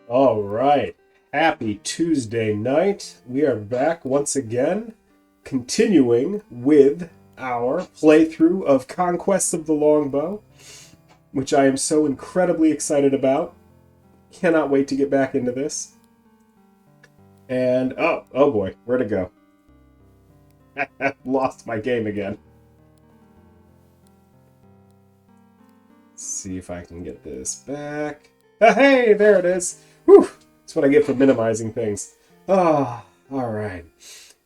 All right. Happy Tuesday night. We are back once again, continuing with our playthrough of Conquest of the Longbow, which I am so incredibly excited about. Cannot wait to get back into this. And oh boy, where'd it go? Lost my game again. Let's see if I can get this back. Hey, there it is. Whew. That's what I get for minimizing things. Oh, all right.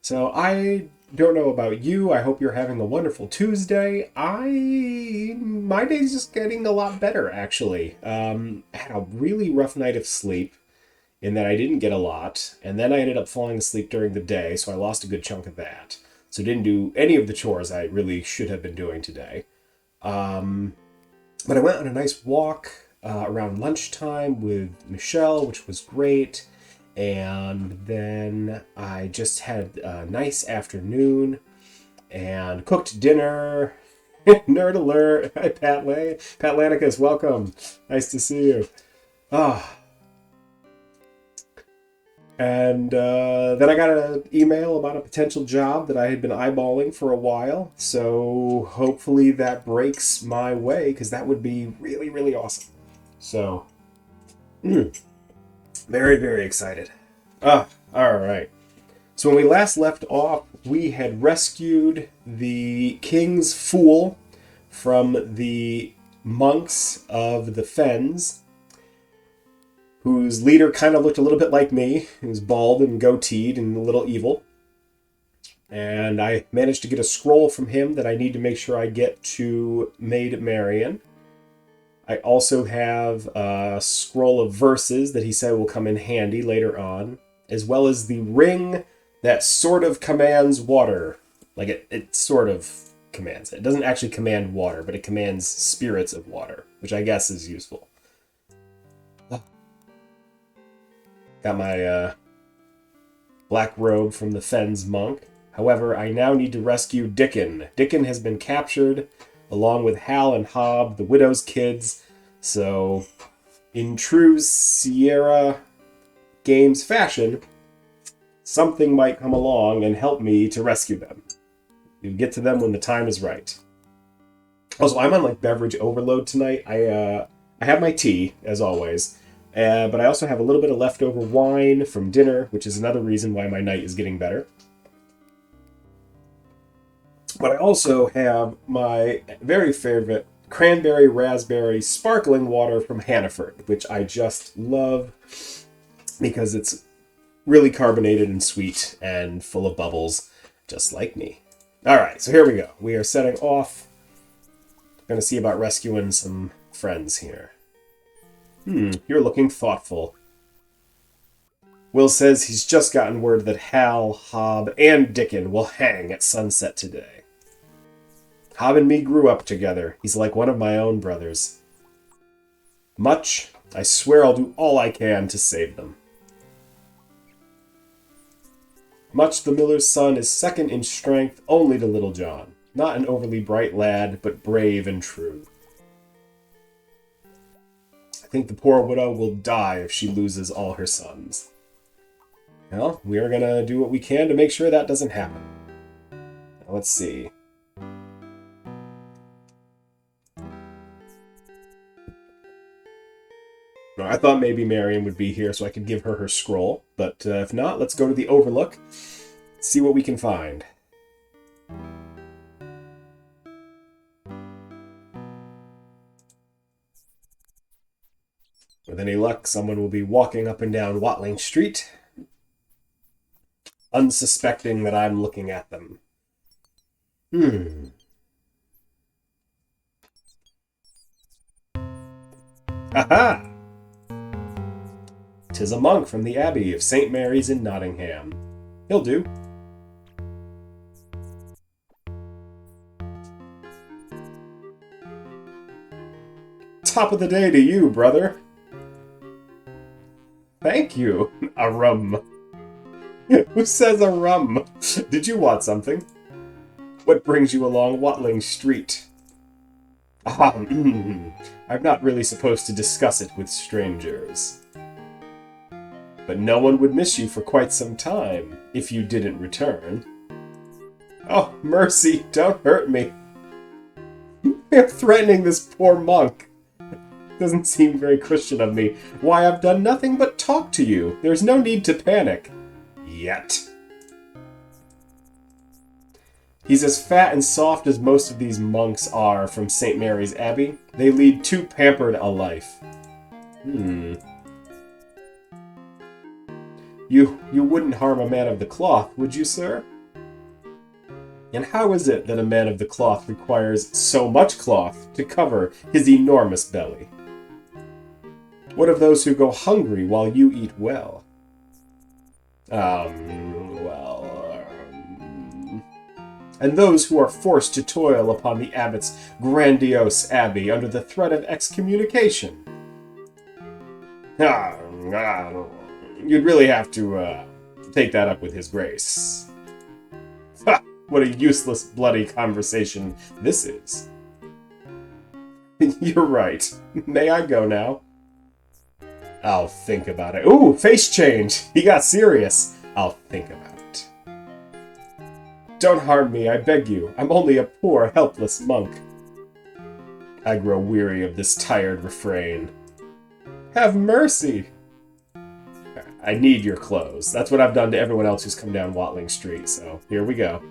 So I don't know about you. I hope you're having a wonderful Tuesday. My day's just getting a lot better, actually. I had a really rough night of sleep in that I didn't get a lot, and then I ended up falling asleep during the day, so I lost a good chunk of that. So didn't do any of the chores I really should have been doing today. But I went on a nice walk around lunchtime with Michelle, which was great. And then I just had a nice afternoon and cooked dinner. Nerd alert. Hi, Pat Lanicus, welcome. Nice to see you. And then I got an email about a potential job that I had been eyeballing for a while. So hopefully that breaks my way, because that would be really, really awesome. So, very, very excited. All right. So when we last left off, we had rescued the king's fool from the monks of the Fens, whose leader kind of looked a little bit like me. He was bald and goateed and a little evil. And I managed to get a scroll from him that I need to make sure I get to Maid Marian. I also have a scroll of verses that he said will come in handy later on, as well as the ring that sort of commands water. Like it sort of commands it. It doesn't actually command water, but it commands spirits of water, which I guess is useful. Got my black robe from the Fens monk. However, I now need to rescue Dickon. Dickon has been captured, along with Hal and Hob, the widow's kids. So, in true Sierra Games fashion, something might come along and help me to rescue them. You get to them when the time is right. Also, I'm on like beverage overload tonight. I have my tea, as always. But I also have a little bit of leftover wine from dinner, which is another reason why my night is getting better. But I also have my very favorite cranberry raspberry sparkling water from Hannaford, which I just love because it's really carbonated and sweet and full of bubbles, just like me. All right, so here we go. We are setting off. Going to see about rescuing some friends here. You're looking thoughtful. Will says he's just gotten word that Hal, Hob, and Dickon will hang at sunset today. Hob and me grew up together. He's like one of my own brothers. Much, I swear I'll do all I can to save them. Much the miller's son is second in strength only to Little John. Not an overly bright lad, but brave and true. I think the poor widow will die if she loses all her sons. Well, we are going to do what we can to make sure that doesn't happen. Now, let's see. I thought maybe Marian would be here so I could give her her scroll, but if not, let's go to the Overlook, see what we can find. With any luck, someone will be walking up and down Watling Street, unsuspecting that I'm looking at them. Aha! 'Tis a monk from the Abbey of St. Mary's in Nottingham. He'll do. Top of the day to you, brother. Thank you. A rum. Who says a rum? Did you want something? What brings you along Watling Street? I'm not really supposed to discuss it with strangers. but no one would miss you for quite some time if you didn't return. Oh, mercy, don't hurt me. You're threatening this poor monk. Doesn't seem very Christian of me. Why, I've done nothing but talk to you. There's no need to panic. Yet. He's as fat and soft as most of these monks are from St. Mary's Abbey. They lead too pampered a life. You wouldn't harm a man of the cloth, would you, sir? And how is it that a man of the cloth requires so much cloth to cover his enormous belly? What of those who go hungry while you eat well? And those who are forced to toil upon the abbot's grandiose abbey under the threat of excommunication. You'd really have to take that up with his grace. Ha! What a useless, bloody conversation this is. You're right. May I go now? I'll think about it. Ooh, face change! He got serious. I'll think about it. Don't harm me, I beg you. I'm only a poor, helpless monk. I grow weary of this tired refrain. Have mercy! I need your clothes. That's what I've done to everyone else who's come down Watling Street, so here we go.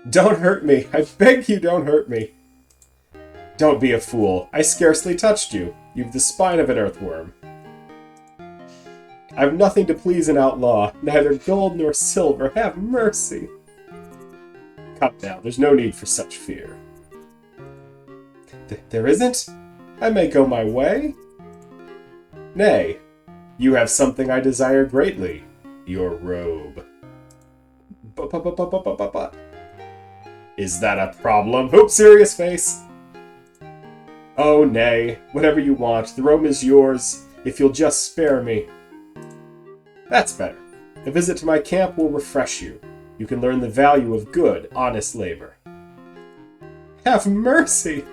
Don't hurt me! I beg you, don't hurt me! Don't be a fool. I scarcely touched you. You've the spine of an earthworm. I've nothing to please an outlaw, neither gold nor silver. Have mercy! Calm down. There's no need for such fear. There isn't? I may go my way? Nay, you have something I desire greatly. Your robe. Is that a problem? Oops, serious face! Oh, nay. Whatever you want. The robe is yours, if you'll just spare me. That's better. A visit to my camp will refresh you. You can learn the value of good, honest labor. Have mercy!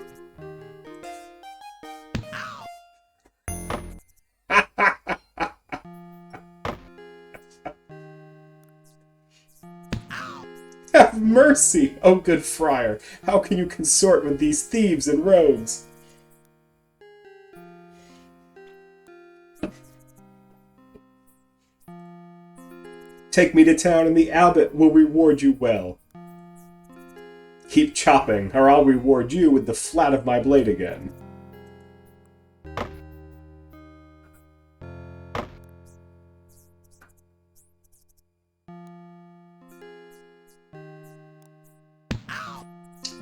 Have mercy, oh good friar! How can you consort with these thieves and rogues? Take me to town and the abbot will reward you well. Keep chopping, or I'll reward you with the flat of my blade again.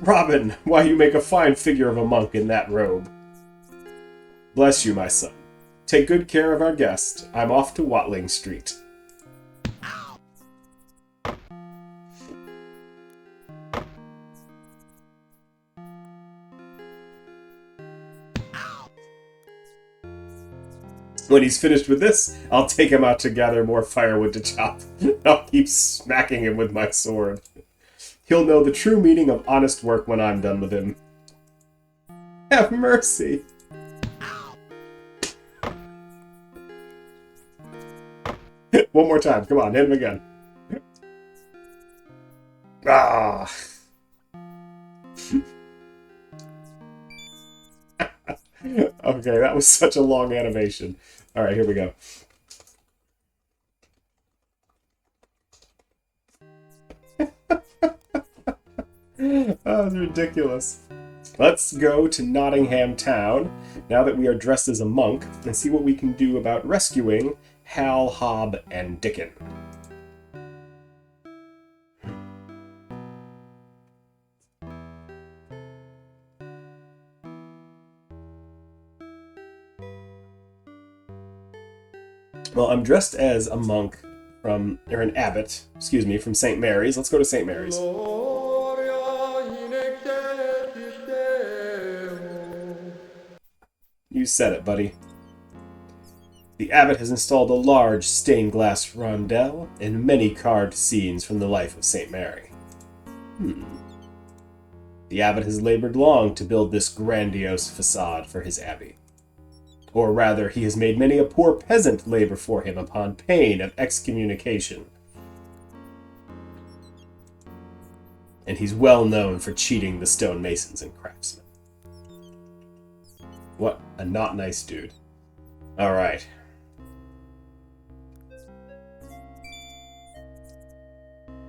Robin, why you make a fine figure of a monk in that robe. Bless you, my son. Take good care of our guest. I'm off to Watling Street. When he's finished with this, I'll take him out to gather more firewood to chop. I'll keep smacking him with my sword. He'll know the true meaning of honest work when I'm done with him. Have mercy! One more time. Come on, hit him again. Ah! Okay, that was such a long animation. Alright, here we go. Oh, it's ridiculous. Let's go to Nottingham Town, now that we are dressed as a monk, and see what we can do about rescuing Hal, Hob, and Dickon. Well, I'm dressed as a monk from, or an abbot, excuse me, from St. Mary's. Let's go to St. Mary's. You said it, buddy. The abbot has installed a large stained glass rondel and many carved scenes from the life of St. Mary. The abbot has labored long to build this grandiose facade for his abbey. Or rather, he has made many a poor peasant labor for him upon pain of excommunication. And he's well known for cheating the stonemasons and craftsmen. What a not nice dude. Alright.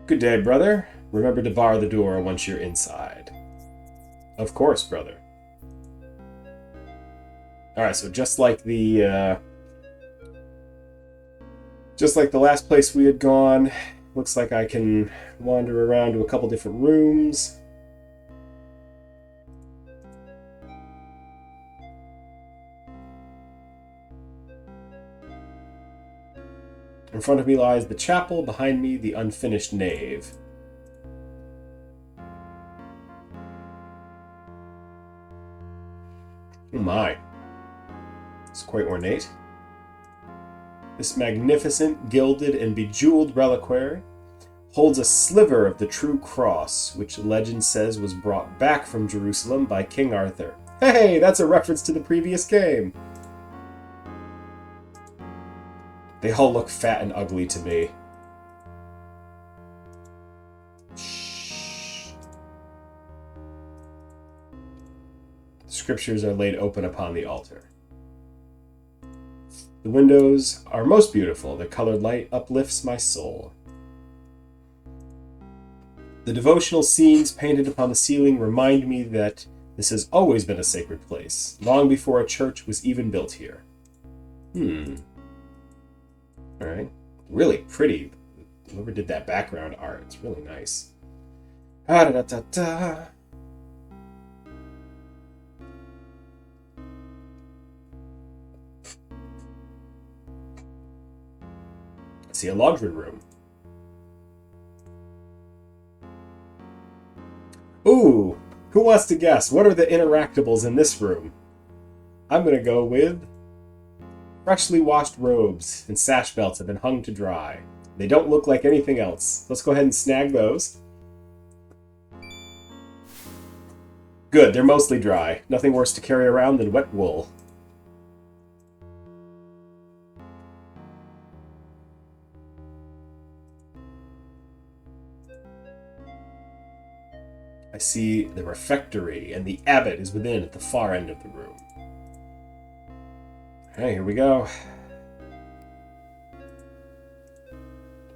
Good day, brother. Remember to bar the door once you're inside. Of course, brother. Alright, so just like the last place we had gone, looks like I can wander around to a couple different rooms. In front of me lies the chapel, behind me the unfinished nave. Oh my. It's quite ornate. This magnificent, gilded, and bejeweled reliquary holds a sliver of the true cross, which legend says was brought back from Jerusalem by King Arthur. Hey, that's a reference to the previous game! They all look fat and ugly to me. Shh. The scriptures are laid open upon the altar. The windows are most beautiful. Their colored light uplifts my soul. The devotional scenes painted upon the ceiling remind me that this has always been a sacred place, long before a church was even built here. Alright. Really pretty. Whoever did that background art, it's really nice. Ah-da-da-da-da. I see a laundry room. Ooh! Who wants to guess? What are the interactables in this room? I'm gonna go with freshly washed robes and sash belts have been hung to dry. They don't look like anything else. Let's go ahead and snag those. Good, they're mostly dry. Nothing worse to carry around than wet wool. I see the refectory, and the abbot is within at the far end of the room. Okay, here we go.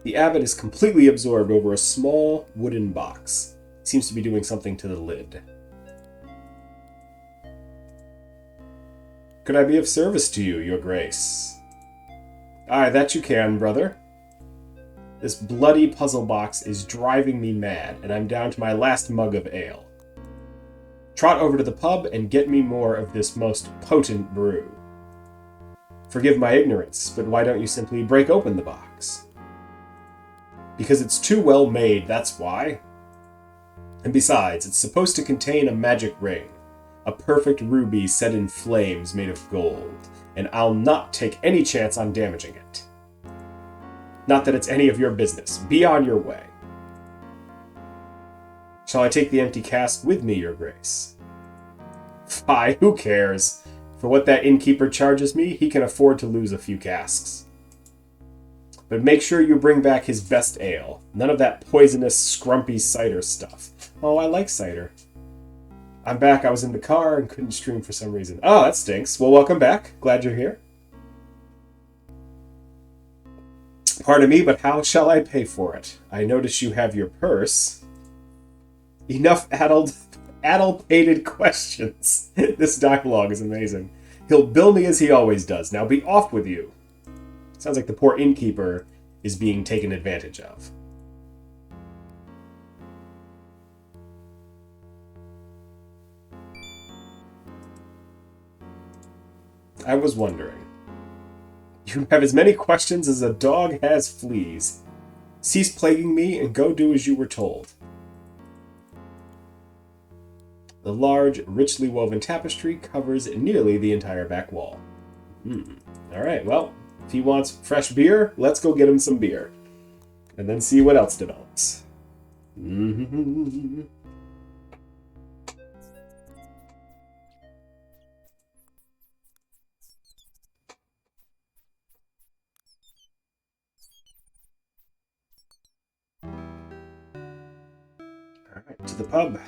The abbot is completely absorbed over a small wooden box. He seems to be doing something to the lid. Could I be of service to you, your grace? Aye, that you can, brother. This bloody puzzle box is driving me mad, and I'm down to my last mug of ale. Trot over to the pub and get me more of this most potent brew. Forgive my ignorance, but why don't you simply break open the box? Because it's too well made, that's why. And besides, it's supposed to contain a magic ring, a perfect ruby set in flames made of gold, and I'll not take any chance on damaging it. Not that it's any of your business. Be on your way. Shall I take the empty cask with me, your grace? Fie, who cares? For what that innkeeper charges me, he can afford to lose a few casks. But make sure you bring back his best ale. None of that poisonous, scrumpy cider stuff. Oh, I like cider. I'm back. I was in the car and couldn't stream for some reason. Oh, that stinks. Well, welcome back. Glad you're here. Pardon me, but how shall I pay for it? I notice you have your purse. Enough addle-pated questions. This dialogue is amazing. He'll bill me as he always does. Now be off with you. Sounds like the poor innkeeper is being taken advantage of. I was wondering. You have as many questions as a dog has fleas. Cease plaguing me and go do as you were told. The large, richly woven tapestry covers nearly the entire back wall. Alright, well, if he wants fresh beer, let's go get him some beer. And then see what else develops. Alright, to the pub.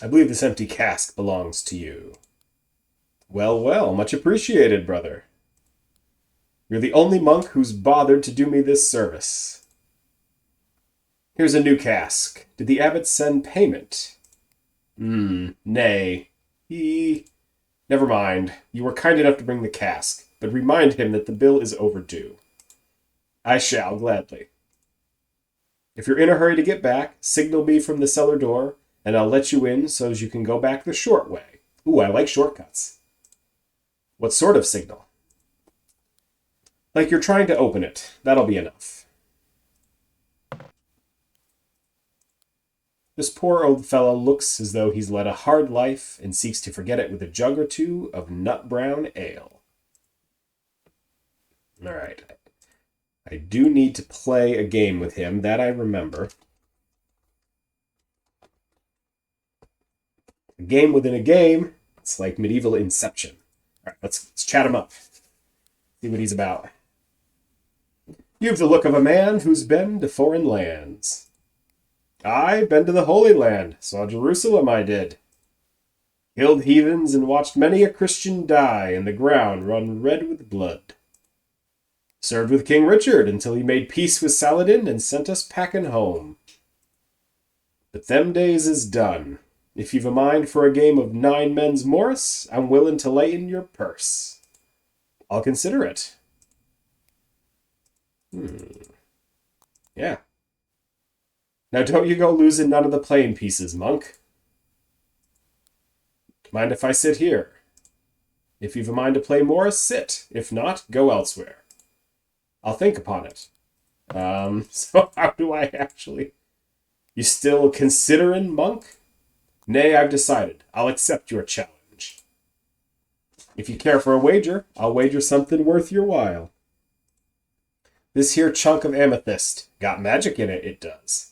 I believe this empty cask belongs to you. Well, well, much appreciated, brother. You're the only monk who's bothered to do me this service. Here's a new cask. Did the abbot send payment? Nay. Never mind. You were kind enough to bring the cask, but remind him that the bill is overdue. I shall, gladly. If you're in a hurry to get back, signal me from the cellar door, and I'll let you in so as you can go back the short way. Ooh, I like shortcuts. What sort of signal? Like you're trying to open it. That'll be enough. This poor old fellow looks as though he's led a hard life and seeks to forget it with a jug or two of nut brown ale. All right. I do need to play a game with him. That I remember. A game within a game. It's like medieval Inception. All right, let's chat him up. See what he's about. You've the look of a man who's been to foreign lands. I been to the Holy Land. Saw Jerusalem, I did. Killed heathens and watched many a Christian die and the ground run red with blood. Served with King Richard until he made peace with Saladin and sent us packing home. But them days is done. If you've a mind for a game of 9 men's Morris, I'm willing to lay in your purse. I'll consider it. Yeah. Now don't you go losing none of the playing pieces, monk. Mind if I sit here? If you've a mind to play Morris, sit. If not, go elsewhere. I'll think upon it. So how do I actually... You still considering, monk? Nay, I've decided. I'll accept your challenge. If you care for a wager, I'll wager something worth your while. This here chunk of amethyst. Got magic in it, it does.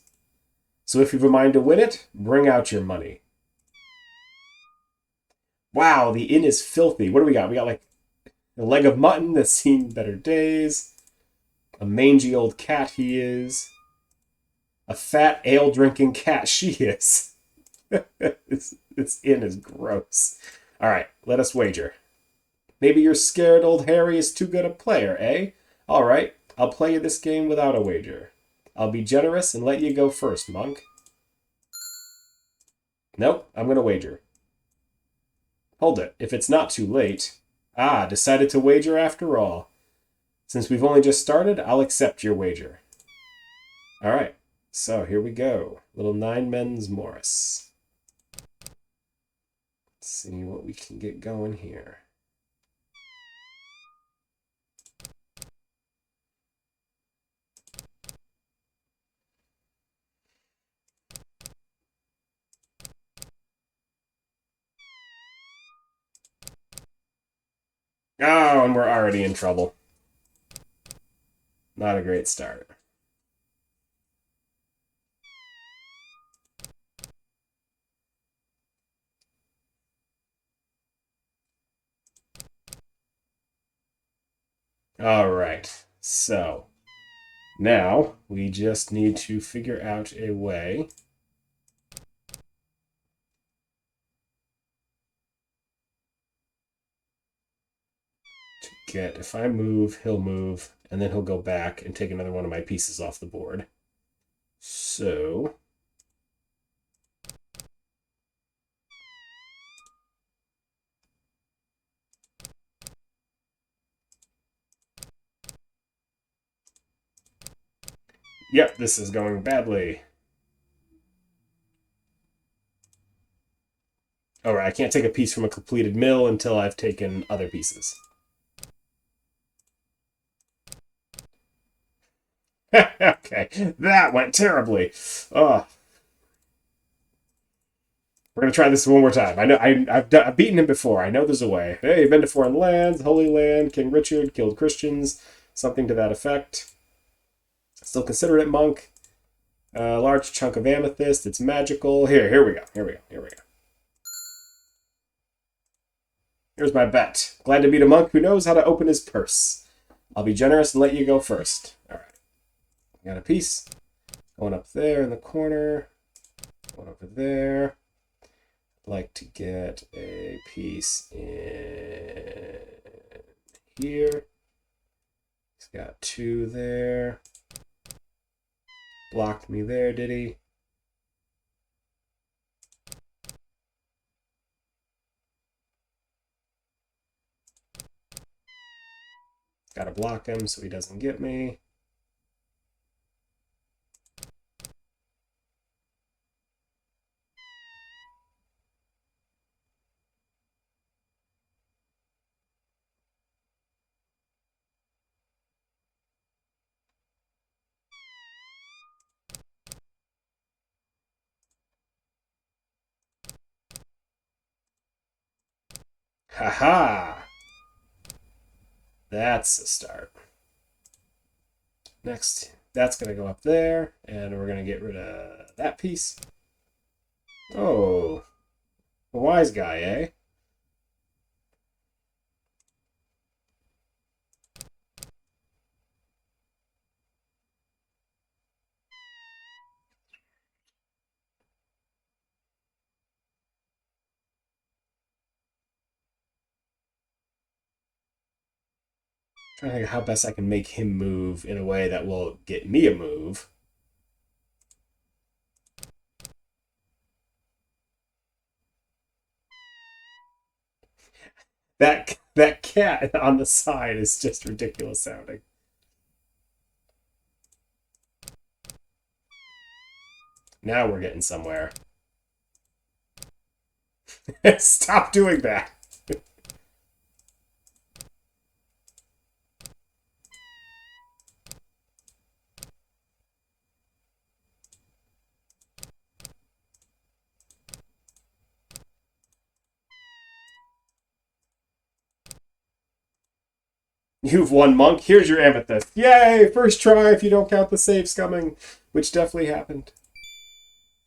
So if you've a mind to win it, bring out your money. Wow, the inn is filthy. What do we got? We got like a leg of mutton that's seen better days. A mangy old cat he is. A fat ale-drinking cat she is. This inn is gross. All right, let us wager. Maybe you're scared old Harry is too good a player, eh? All right, I'll play you this game without a wager. I'll be generous and let you go first, monk. Nope, I'm going to wager. Hold it, if it's not too late. Ah, decided to wager after all. Since we've only just started, I'll accept your wager. All right, so here we go. Little 9 men's Morris. Let's see what we can get going here. Oh, and we're already in trouble. Not a great start. All right, so now we just need to figure out a way to get, if I move, he'll move, and then he'll go back and take another one of my pieces off the board. So yep, this is going badly. Alright, I can't take a piece from a completed mill until I've taken other pieces. Okay, that went terribly. We're gonna try this one more time. I know I've beaten him before. I know there's a way. Hey, been to foreign lands, Holy Land, King Richard killed Christians, something to that effect. Still consider it monk. Large chunk of amethyst. It's magical. Here we go. Here we go. Here's my bet. Glad to meet a monk who knows how to open his purse. I'll be generous and let you go first. All right. Got a piece. Going up there in the corner. Going over there. I'd like to get a piece in here. He's got 2 there. Blocked me there, did he? Gotta block him so he doesn't get me. Haha! That's a start. Next, that's going to go up there, and we're going to get rid of that piece. Oh, a wise guy, eh? Trying to think of how best I can make him move in a way that will get me a move. That cat on the side is just ridiculous sounding. Now we're getting somewhere. Stop doing that. You've won, monk. Here's your amethyst. Yay! First try if you don't count the saves coming, which definitely happened.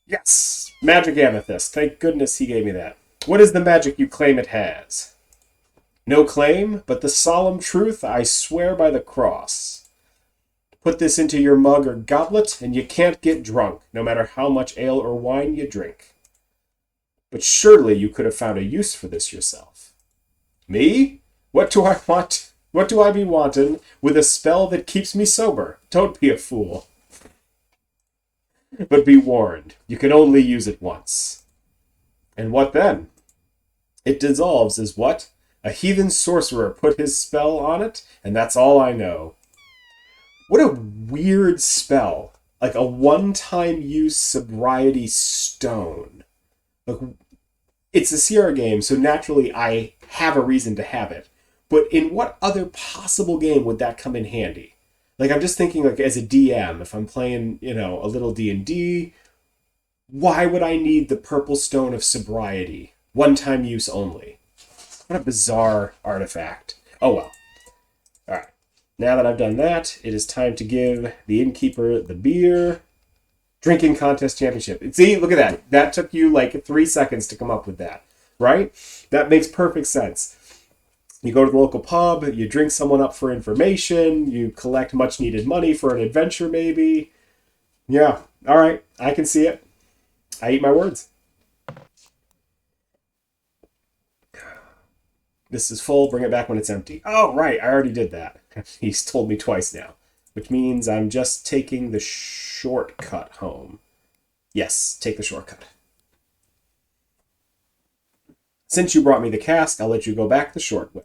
Yes! Magic amethyst. Thank goodness he gave me that. What is the magic you claim it has? No claim, but the solemn truth I swear by the cross. Put this into your mug or goblet, and you can't get drunk, no matter how much ale or wine you drink. But surely you could have found a use for this yourself. Me? What do I want? What do I be wanting with a spell that keeps me sober? Don't be a fool. But be warned, you can only use it once. And what then? It dissolves as what? A heathen sorcerer put his spell on it, and that's all I know. What a weird spell. Like a one-time use sobriety stone. Like, it's a Sierra game, so naturally I have a reason to have it. But in what other possible game would that come in handy? Like, I'm just thinking, like, as a DM, if I'm playing, a little D&D, why would I need the purple stone of sobriety? One-time use only. What a bizarre artifact. Oh, well. All right. Now that I've done that, it is time to give the innkeeper the beer. Drinking contest championship. See, look at that. That took you, 3 seconds to come up with that, right? That makes perfect sense. You go to the local pub, you drink someone up for information, you collect much needed money for an adventure maybe. Yeah, all right, I can see it. I eat my words. This is full, bring it back when it's empty. Oh, right, I already did that. He's told me twice now, which means I'm just taking the shortcut home. Yes, take the shortcut. Since you brought me the cask, I'll let you go back the short way.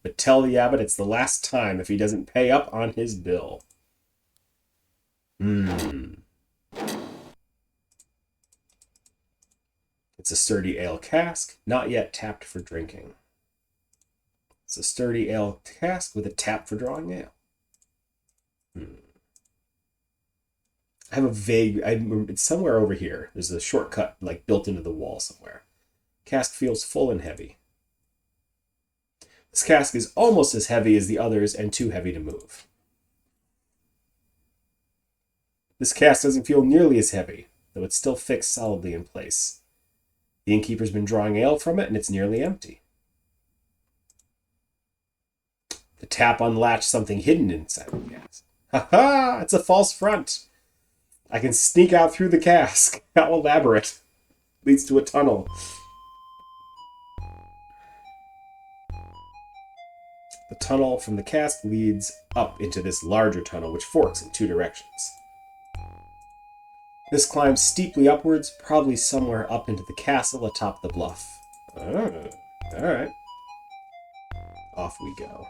But tell the abbot it's the last time if he doesn't pay up on his bill. It's a sturdy ale cask, not yet tapped for drinking. It's a sturdy ale cask with a tap for drawing ale. I have a vague... it's somewhere over here. There's a shortcut, built into the wall somewhere. Cask feels full and heavy. This cask is almost as heavy as the others and too heavy to move. This cask doesn't feel nearly as heavy, though it's still fixed solidly in place. The innkeeper's been drawing ale from it, and it's nearly empty. The tap unlatched something hidden inside the cask. Ha ha! It's a false front. I can sneak out through the cask. How elaborate. Leads to a tunnel. The tunnel from the cask leads up into this larger tunnel, which forks in 2 directions. This climbs steeply upwards, probably somewhere up into the castle atop the bluff. Oh, alright. Off we go.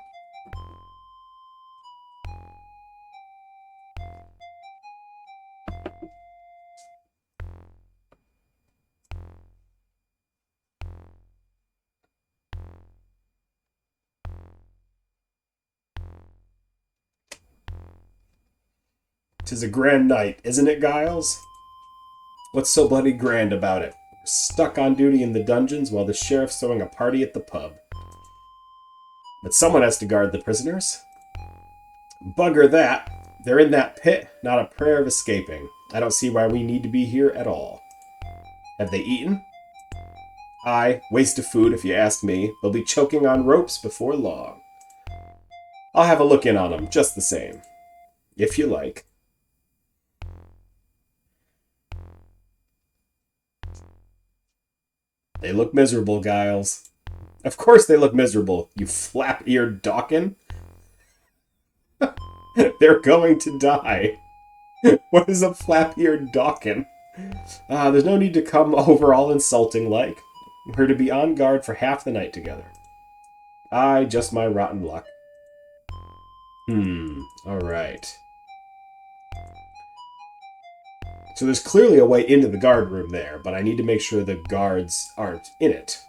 "'Tis a grand night, isn't it, Giles? What's so bloody grand about it? We're stuck on duty in the dungeons while the sheriff's throwing a party at the pub. But someone has to guard the prisoners. Bugger that. They're in that pit, not a prayer of escaping. I don't see why we need to be here at all. Have they eaten? Aye, waste of food if you ask me. They'll be choking on ropes before long. I'll have a look in on them, just the same. If you like." They look miserable, Giles. Of course they look miserable, you flap-eared Dawkin. They're going to die. What is a flap-eared Dawkin? There's no need to come over all insulting like. We're to be on guard for half the night together. Aye, just my rotten luck. Alright. So there's clearly a way into the guard room there, but I need to make sure the guards aren't in it.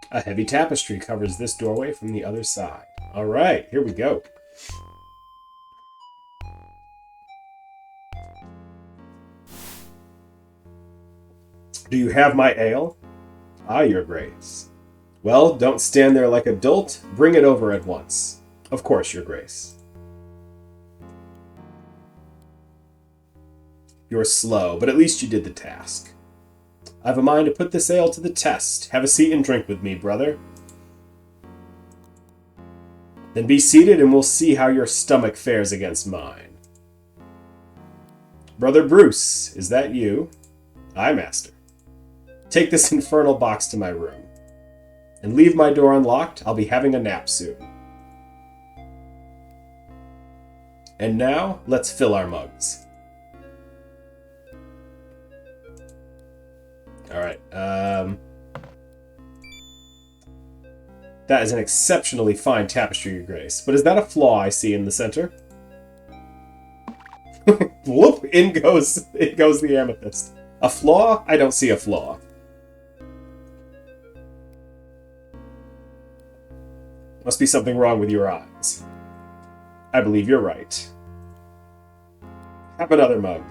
A heavy tapestry covers this doorway from the other side. Alright, here we go. Do you have my ale? Aye, your grace. Well, don't stand there like a dolt. Bring it over at once. Of course, your grace. You're slow, but at least you did the task. I've a mind to put this ale to the test. Have a seat and drink with me, brother. Then be seated and we'll see how your stomach fares against mine. Brother Bruce, is that you? Aye, master. Take this infernal box to my room. And leave my door unlocked. I'll be having a nap soon. And now, let's fill our mugs. Alright, that is an exceptionally fine tapestry, your grace. But is that a flaw I see in the center? Whoop! In goes the amethyst. A flaw? I don't see a flaw. Must be something wrong with your eyes. I believe you're right. Have another mug.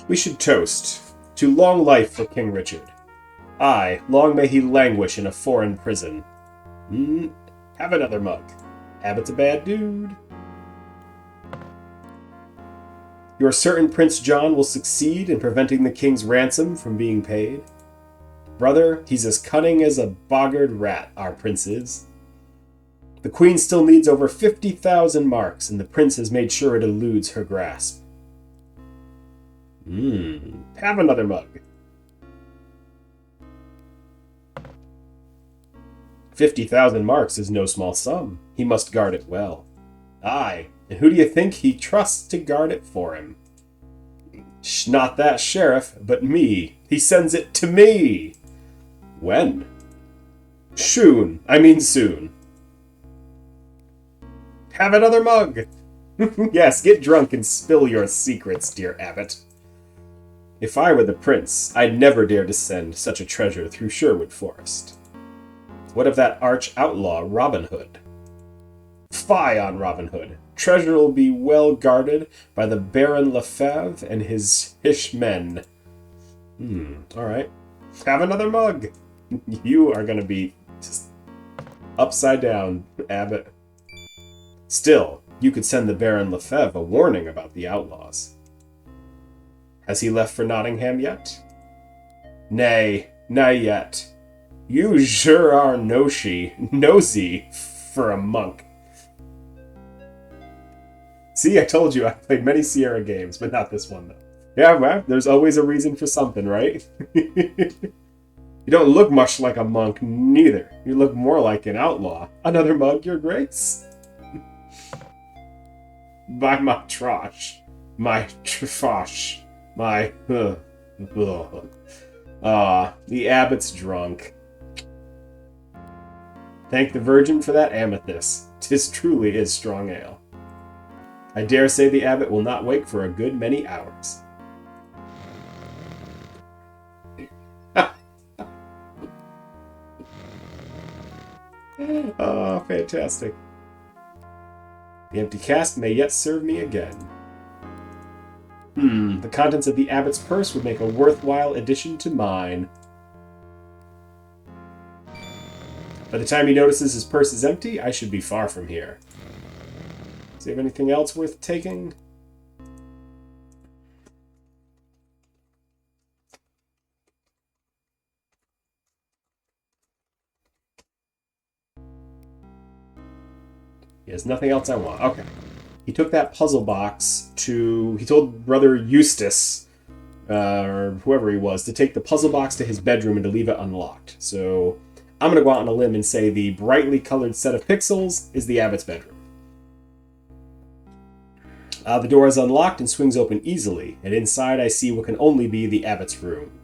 We should toast to long life for King Richard. Aye, long may he languish in a foreign prison. Have another mug. Abbot's a bad dude. You're certain Prince John will succeed in preventing the king's ransom from being paid? Brother, he's as cunning as a boggard rat, our prince is. The queen still needs over 50,000 marks, and the prince has made sure it eludes her grasp. Have another mug. 50,000 marks is no small sum. He must guard it well. Aye, and who do you think he trusts to guard it for him? Not that sheriff, but me. He sends it to me. When? Soon. Have another mug. Yes, get drunk and spill your secrets, dear abbot. If I were the prince, I'd never dare to send such a treasure through Sherwood Forest. What of that arch outlaw, Robin Hood? Fie on Robin Hood. Treasure will be well guarded by the Baron Lefebvre and his hish men. Alright. Have another mug! You are gonna be just upside down, abbot. Still, you could send the Baron Lefebvre a warning about the outlaws. Has he left for Nottingham yet? Nay, not yet. You sure are nosy for a monk. See, I told you I played many Sierra games, but not this one, though. Yeah, well, there's always a reason for something, right? You don't look much like a monk, neither. You look more like an outlaw. Another mug, your grace? By my trosh. My trosh. My... the abbot's drunk. Thank the Virgin for that amethyst. 'Tis truly is strong ale. I dare say the abbot will not wake for a good many hours. Oh, fantastic. The empty cask may yet serve me again. The contents of the abbot's purse would make a worthwhile addition to mine. By the time he notices his purse is empty, I should be far from here. Does he have anything else worth taking? He has nothing else I want. Okay. He took that puzzle box to... He told Brother Eustace, or whoever he was, to take the puzzle box to his bedroom and to leave it unlocked. So I'm going to go out on a limb and say the brightly colored set of pixels is the abbot's bedroom. The door is unlocked and swings open easily, and inside I see what can only be the abbot's room.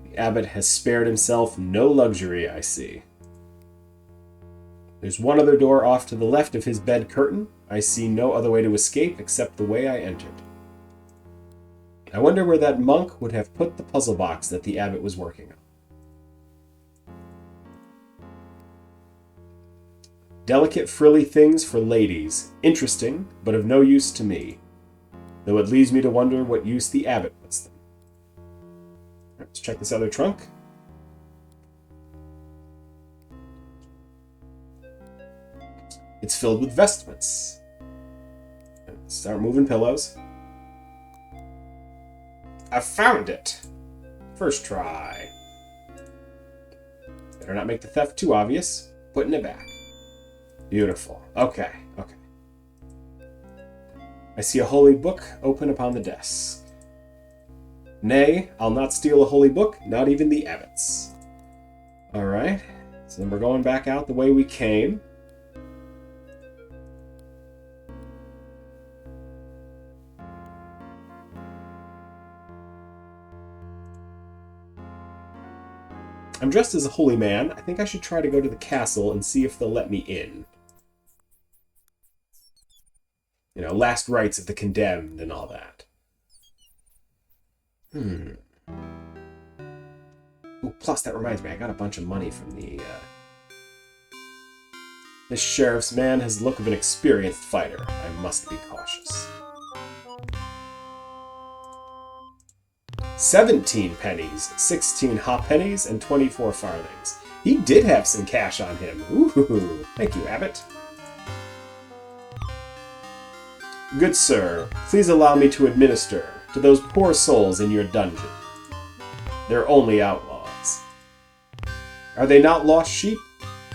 The abbot has spared himself no luxury, I see. There's one other door off to the left of his bed curtain. I see no other way to escape except the way I entered. I wonder where that monk would have put the puzzle box that the abbot was working on. Delicate frilly things for ladies. Interesting, but of no use to me. Though it leaves me to wonder what use the abbot puts them. Let's check this other trunk. It's filled with vestments. Start moving pillows. I found it! First try. Better not make the theft too obvious. Putting it back. Beautiful. Okay. I see a holy book open upon the desk. Nay, I'll not steal a holy book, not even the abbot's. Alright, so then we're going back out the way we came. I'm dressed as a holy man. I think I should try to go to the castle and see if they'll let me in. You know, last rites of the condemned and all that. Ooh, plus, that reminds me, I got a bunch of money from the, This sheriff's man has the look of an experienced fighter. I must be cautious. 17 pennies, 16 hot pennies, and 24 farthings. He did have some cash on him. Ooh, thank you, Abbot. Good sir, please allow me to administer to those poor souls in your dungeon. They're only outlaws. Are they not lost sheep?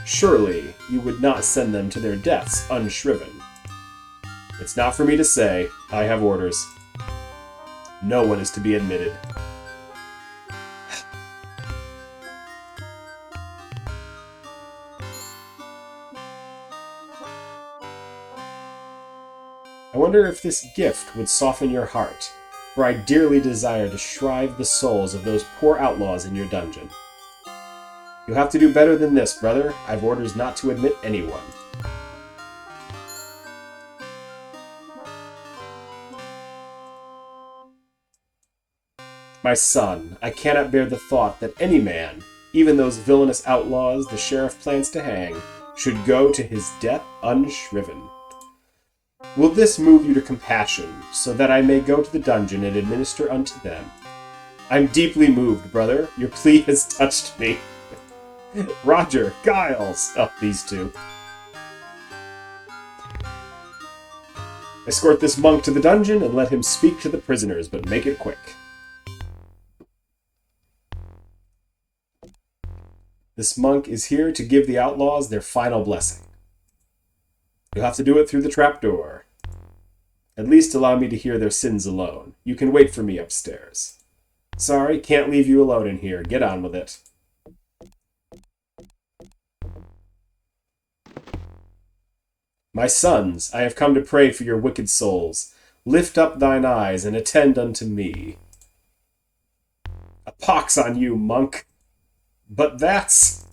Surely you would not send them to their deaths unshriven. It's not for me to say. I have orders. No one is to be admitted. I wonder if this gift would soften your heart, for I dearly desire to shrive the souls of those poor outlaws in your dungeon. You'll have to do better than this, brother. I've orders not to admit anyone. My son, I cannot bear the thought that any man, even those villainous outlaws the sheriff plans to hang, should go to his death unshriven. Will this move you to compassion, so that I may go to the dungeon and administer unto them? I'm deeply moved, brother. Your plea has touched me. Roger, Giles! Oh, these two. Escort this monk to the dungeon and let him speak to the prisoners, but make it quick. This monk is here to give the outlaws their final blessing. You'll have to do it through the trapdoor. At least allow me to hear their sins alone. You can wait for me upstairs. Sorry, can't leave you alone in here. Get on with it. My sons, I have come to pray for your wicked souls. Lift up thine eyes and attend unto me. A pox on you, monk. But that's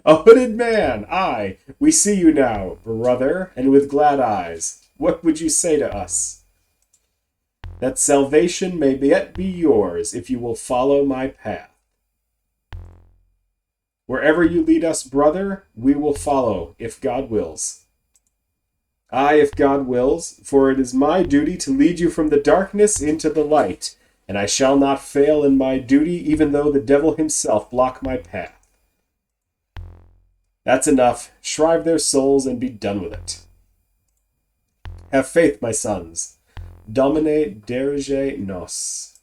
a hooded man. Aye, we see you now, brother, and with glad eyes. What would you say to us? That salvation may yet be yours if you will follow my path. Wherever you lead us, brother, we will follow, if God wills. Aye, if God wills, for it is my duty to lead you from the darkness into the light, and I shall not fail in my duty, even though the devil himself block my path. That's enough. Shrive their souls and be done with it. Have faith, my sons. Domine dirige nos.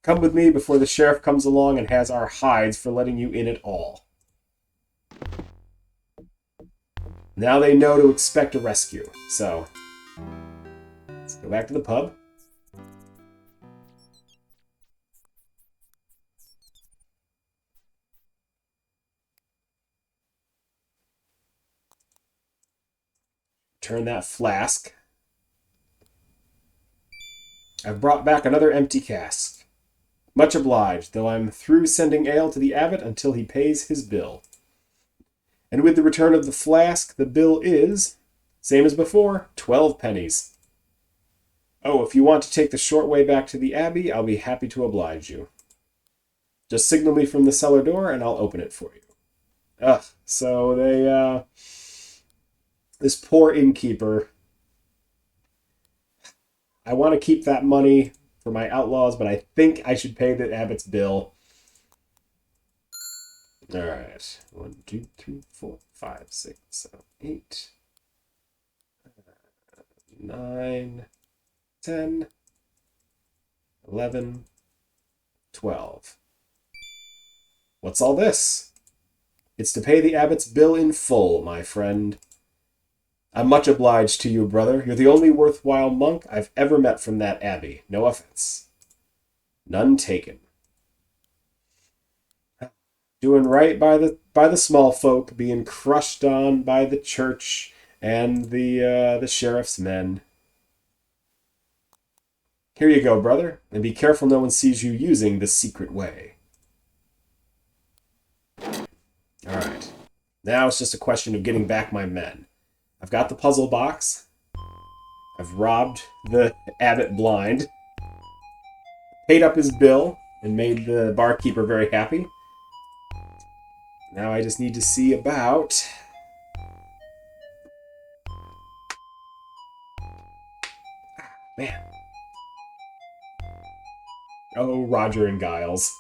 Come with me before the sheriff comes along and has our hides for letting you in at all. Now they know to expect a rescue, so let's go back to the pub. Turn that flask. I've brought back another empty cask. Much obliged, though I'm through sending ale to the abbot until he pays his bill. And with the return of the flask, the bill is, same as before, 12 pennies. Oh, if you want to take the short way back to the abbey, I'll be happy to oblige you. Just signal me from the cellar door and I'll open it for you. Ugh, so they, this poor innkeeper. I want to keep that money for my outlaws, but I think I should pay the abbot's bill. Alright. 1, 2, 3, 4, 5, 6, 7, 8, 9, 10, 11, 12. What's all this? It's to pay the abbot's bill in full, my friend. I'm much obliged to you, brother. You're the only worthwhile monk I've ever met from that abbey. No offense. None taken. Doing right by the small folk, being crushed on by the church and the sheriff's men. Here you go, brother, and be careful no one sees you using the secret way. All right. Now it's just a question of getting back my men. I've got the puzzle box. I've robbed the abbot blind. Paid up his bill and made the barkeeper very happy. Now I just need to see about... Man. Oh, Roger and Giles.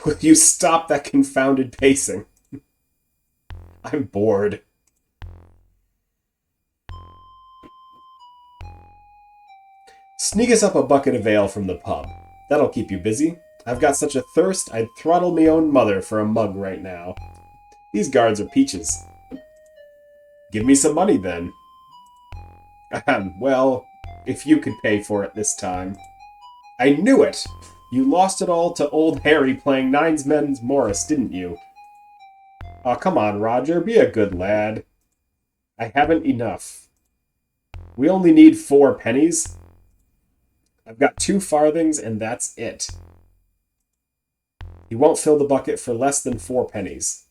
Will you stop that confounded pacing? I'm bored. Sneak us up a bucket of ale from the pub. That'll keep you busy. I've got such a thirst, I'd throttle me own mother for a mug right now. These guards are peaches. Give me some money, then. Well, if you could pay for it this time. I knew it! You lost it all to old Harry playing Nines Men's Morris, didn't you? Oh, come on, Roger. Be a good lad. I haven't enough. We only need 4 pennies. I've got 2 farthings, and that's it. He won't fill the bucket for less than 4 pennies.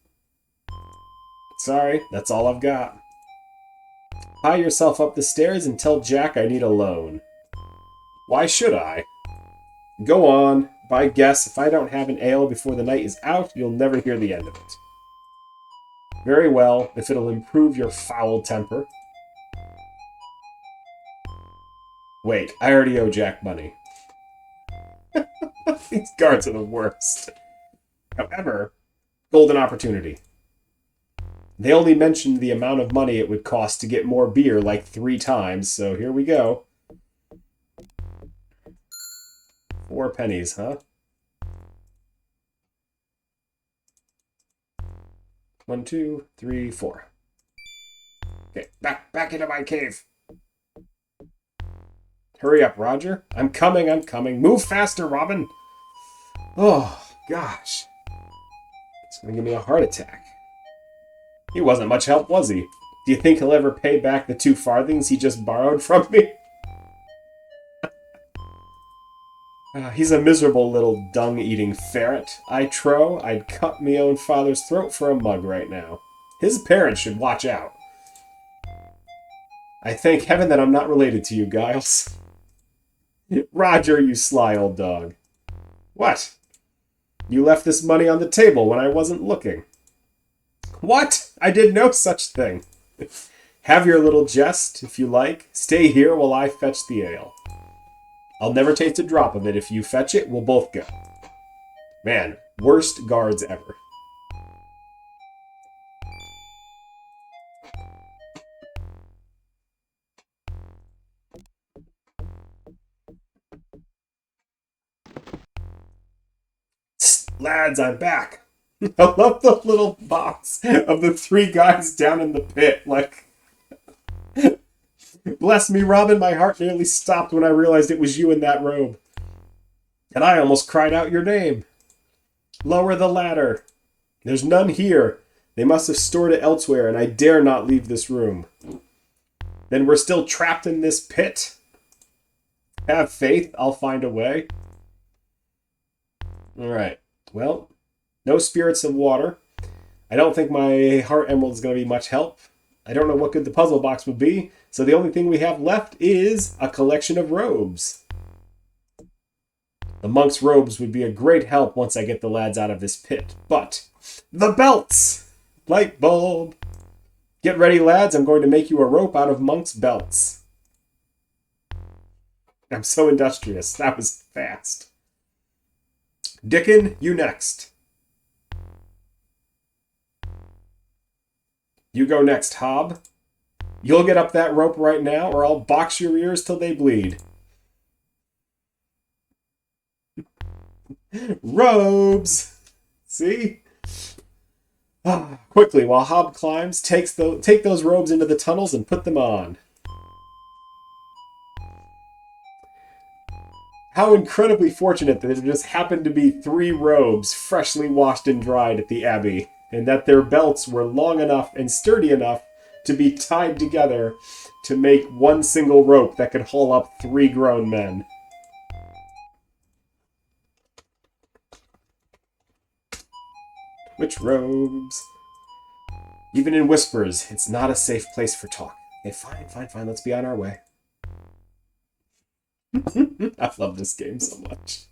Sorry, that's all I've got. Hie yourself up the stairs and tell Jack I need a loan. Why should I? Go on. By guess, if I don't have an ale before the night is out, you'll never hear the end of it. Very well, if it'll improve your foul temper. Wait, I already owe Jack money. These guards are the worst. However, golden opportunity. They only mentioned the amount of money it would cost to get more beer like 3 times, so here we go. 4 pennies, huh? 1, 2, 3, 4. Okay, back into my cave. Hurry up, Roger. I'm coming, I'm coming. Move faster, Robin. Oh, gosh. It's gonna give me a heart attack. He wasn't much help, was he? Do you think he'll ever pay back the 2 farthings he just borrowed from me? He's a miserable little dung-eating ferret. I trow I'd cut me own father's throat for a mug right now. His parents should watch out. I thank heaven that I'm not related to you, Giles. Roger, you sly old dog. What? You left this money on the table when I wasn't looking. What? I did no such thing. Have your little jest, if you like. Stay here while I fetch the ale. I'll never taste a drop of it. If you fetch it, we'll both go. Man, worst guards ever. Lads, I'm back. I love the little box of the 3 guys down in the pit. Like, bless me, Robin, my heart nearly stopped when I realized it was you in that robe. And I almost cried out your name. Lower the ladder. There's none here. They must have stored it elsewhere, and I dare not leave this room. Then we're still trapped in this pit? Have faith, I'll find a way. Alright, well, no spirits of water. I don't think my heart emerald is going to be much help. I don't know what good the puzzle box would be, so the only thing we have left is a collection of robes. The monk's robes would be a great help once I get the lads out of this pit. But, the belts! Light bulb! Get ready, lads, I'm going to make you a rope out of monk's belts. I'm so industrious. That was fast. Dickon, you next. You go next, Hob. You'll get up that rope right now, or I'll box your ears till they bleed. Robes! See? Quickly, while Hob climbs, take those robes into the tunnels and put them on. How incredibly fortunate that there just happened to be 3 robes freshly washed and dried at the Abbey, and that their belts were long enough and sturdy enough to be tied together to make one single rope that could haul up 3 grown men. Which robes? Even in whispers, it's not a safe place for talk. Okay, fine, let's be on our way. I love this game so much.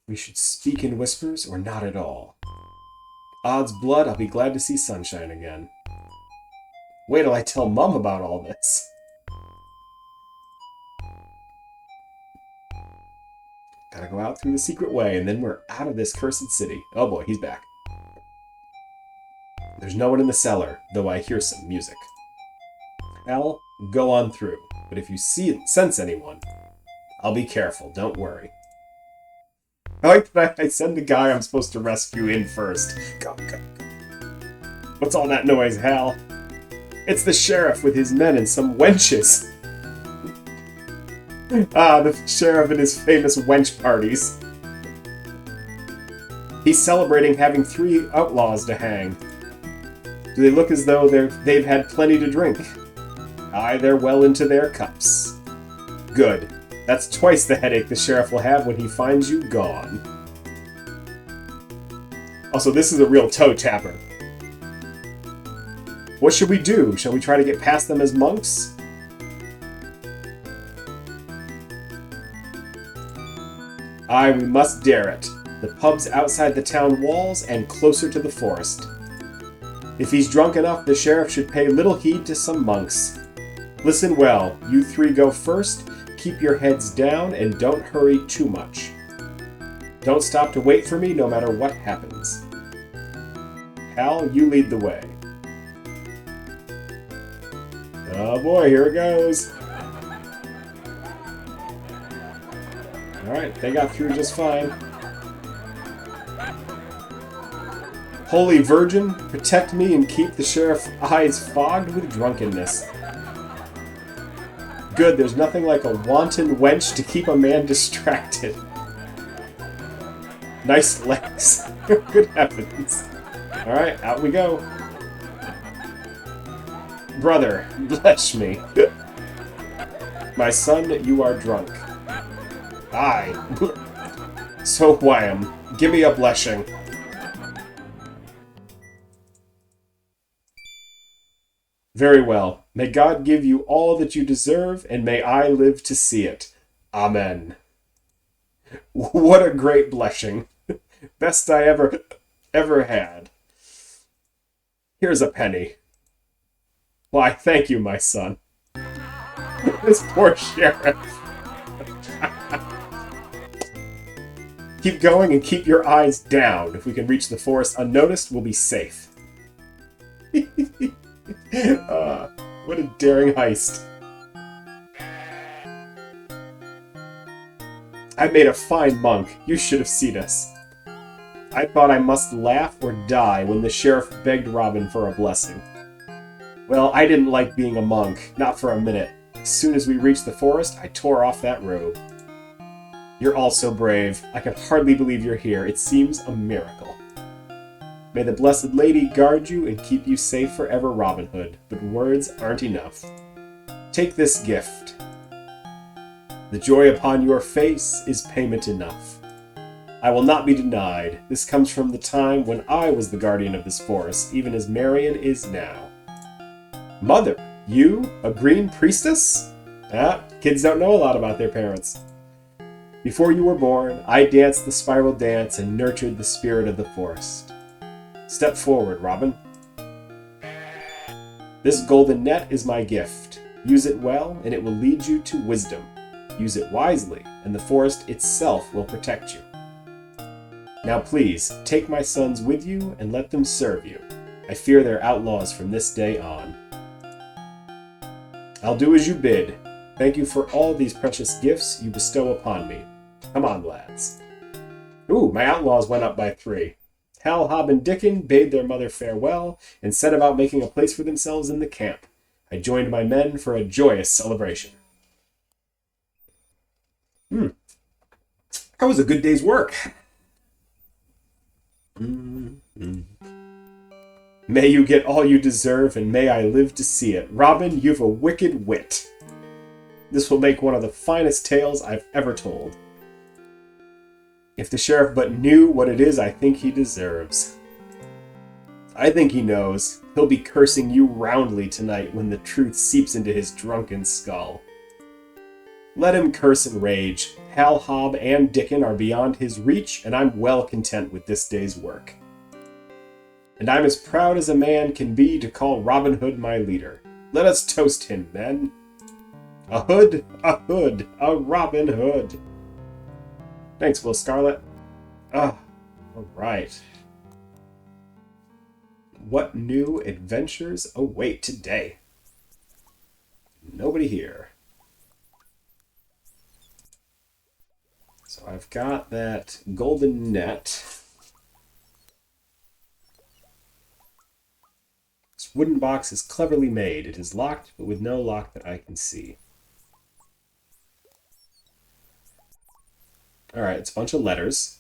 We should speak in whispers or not at all. Odds blood, I'll be glad to see sunshine again. Wait till I tell Mum about all this. Gotta go out through the secret way, and then we're out of this cursed city. Oh boy, he's back. There's no one in the cellar, though I hear some music. Al, go on through, but if you sense anyone, I'll be careful, don't worry. I like that I send the guy I'm supposed to rescue in first. Go. What's all that noise, Hal? It's the sheriff with his men and some wenches. Ah, the sheriff and his famous wench parties. He's celebrating having 3 outlaws to hang. Do they look as though they've had plenty to drink? Aye, they're well into their cups. Good. That's twice the headache the sheriff will have when he finds you gone. Also, this is a real toe tapper. What should we do? Shall we try to get past them as monks? Aye, we must dare it. The pub's outside the town walls and closer to the forest. If he's drunk enough, the sheriff should pay little heed to some monks. Listen well, you 3 go first, keep your heads down, and don't hurry too much. Don't stop to wait for me no matter what happens. Hal, you lead the way. Oh boy, here it goes. Alright, they got through just fine. Holy Virgin, protect me and keep the sheriff's eyes fogged with drunkenness. Good, there's nothing like a wanton wench to keep a man distracted. Nice legs. Good heavens. Alright, out we go. Brother, bless me. My son, you are drunk. Aye. So wham, give me a blessing. Very well. May God give you all that you deserve, and may I live to see it. Amen. What a great blessing. Best I ever had. Here's a penny. Why, thank you, my son. This poor sheriff. Keep going and keep your eyes down. If we can reach the forest unnoticed, we'll be safe. What a daring heist. I made a fine monk. You should have seen us. I thought I must laugh or die when the sheriff begged Robin for a blessing. Well, I didn't like being a monk, not for a minute. As soon as we reached the forest, I tore off that robe. You're all so brave. I can hardly believe you're here. It seems a miracle. May the Blessed Lady guard you and keep you safe forever, Robin Hood, but words aren't enough. Take this gift. The joy upon your face is payment enough. I will not be denied. This comes from the time when I was the guardian of this forest, even as Marian is now. Mother, you? A green priestess? Ah, kids don't know a lot about their parents. Before you were born, I danced the spiral dance and nurtured the spirit of the forest. Step forward, Robin. This golden net is my gift. Use it well, and it will lead you to wisdom. Use it wisely, and the forest itself will protect you. Now please, take my sons with you and let them serve you. I fear they're outlaws from this day on. I'll do as you bid. Thank you for all these precious gifts you bestow upon me. Come on, lads. Ooh, my outlaws went up by 3. Hal, Hob, and Dickon bade their mother farewell and set about making a place for themselves in the camp. I joined my men for a joyous celebration. That was a good day's work. May you get all you deserve, and may I live to see it. Robin, you've a wicked wit. This will make one of the finest tales I've ever told. If the sheriff but knew what it is I think he deserves. I think he knows. He'll be cursing you roundly tonight when the truth seeps into his drunken skull. Let him curse and rage. Hal, Hob, and Dickon are beyond his reach, and I'm well content with this day's work. And I'm as proud as a man can be to call Robin Hood my leader. Let us toast him, men. A Hood, a Robin Hood. Thanks, Will Scarlet. All right. What new adventures await today? Nobody here. So I've got that golden net. This wooden box is cleverly made. It is locked, but with no lock that I can see. Alright, it's a bunch of letters.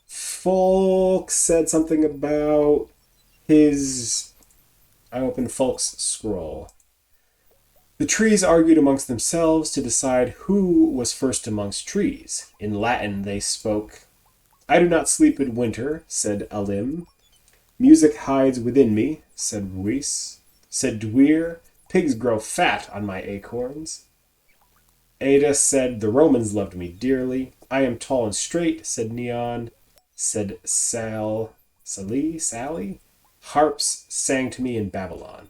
Folk said something about his... I opened Folk's scroll. The trees argued amongst themselves to decide who was first amongst trees. In Latin they spoke. I do not sleep in winter, said Alim. Music hides within me, said Ruiz. Said Dwyer, pigs grow fat on my acorns. Ada said, the Romans loved me dearly. I am tall and straight, said Neon. Said Sally? Harps sang to me in Babylon.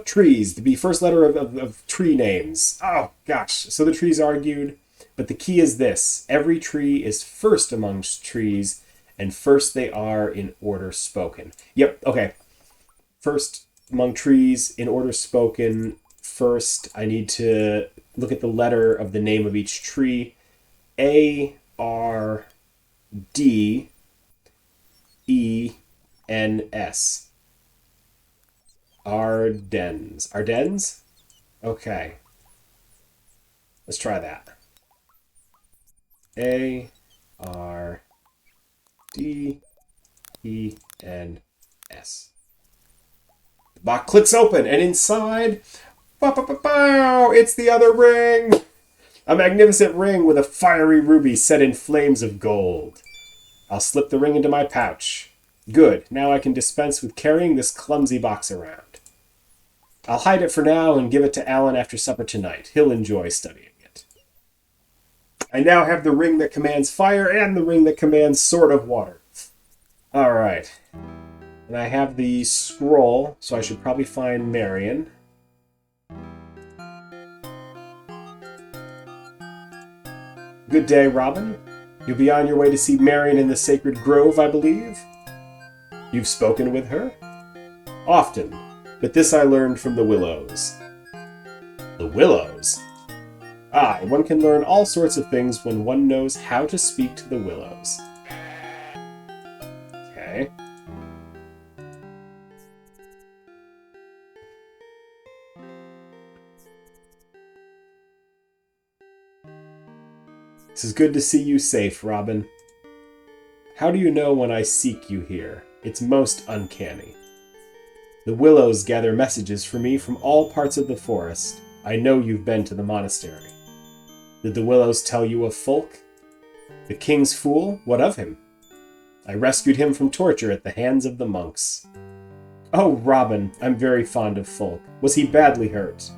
Trees. The first letter of tree names. Oh, gosh. So the trees argued, but the key is this. Every tree is first amongst trees, and first they are in order spoken. Yep, okay. First among trees, in order spoken. First, I need to look at the letter of the name of each tree. A, R, D, E, N, S. Ardennes. Ardennes? Okay. Let's try that. A, R, D, E, N, S. The box clicks open, and inside, it's the other ring! A magnificent ring with a fiery ruby set in flames of gold. I'll slip the ring into my pouch. Good, now I can dispense with carrying this clumsy box around. I'll hide it for now and give it to Alan after supper tonight. He'll enjoy studying it. I now have the ring that commands fire and the ring that commands sword of water. Alright. And I have the scroll, so I should probably find Marian. Good day, Robin. You'll be on your way to see Marian in the Sacred Grove, I believe? You've spoken with her? Often, but this I learned from the Willows. The Willows? Aye, one can learn all sorts of things when one knows how to speak to the Willows. Okay. It is good to see you safe, Robin. How do you know when I seek you here? It's most uncanny. The Willows gather messages for me from all parts of the forest. I know you've been to the monastery. Did the Willows tell you of Folk? The king's fool? What of him? I rescued him from torture at the hands of the monks. Oh, Robin, I'm very fond of Folk. Was he badly hurt?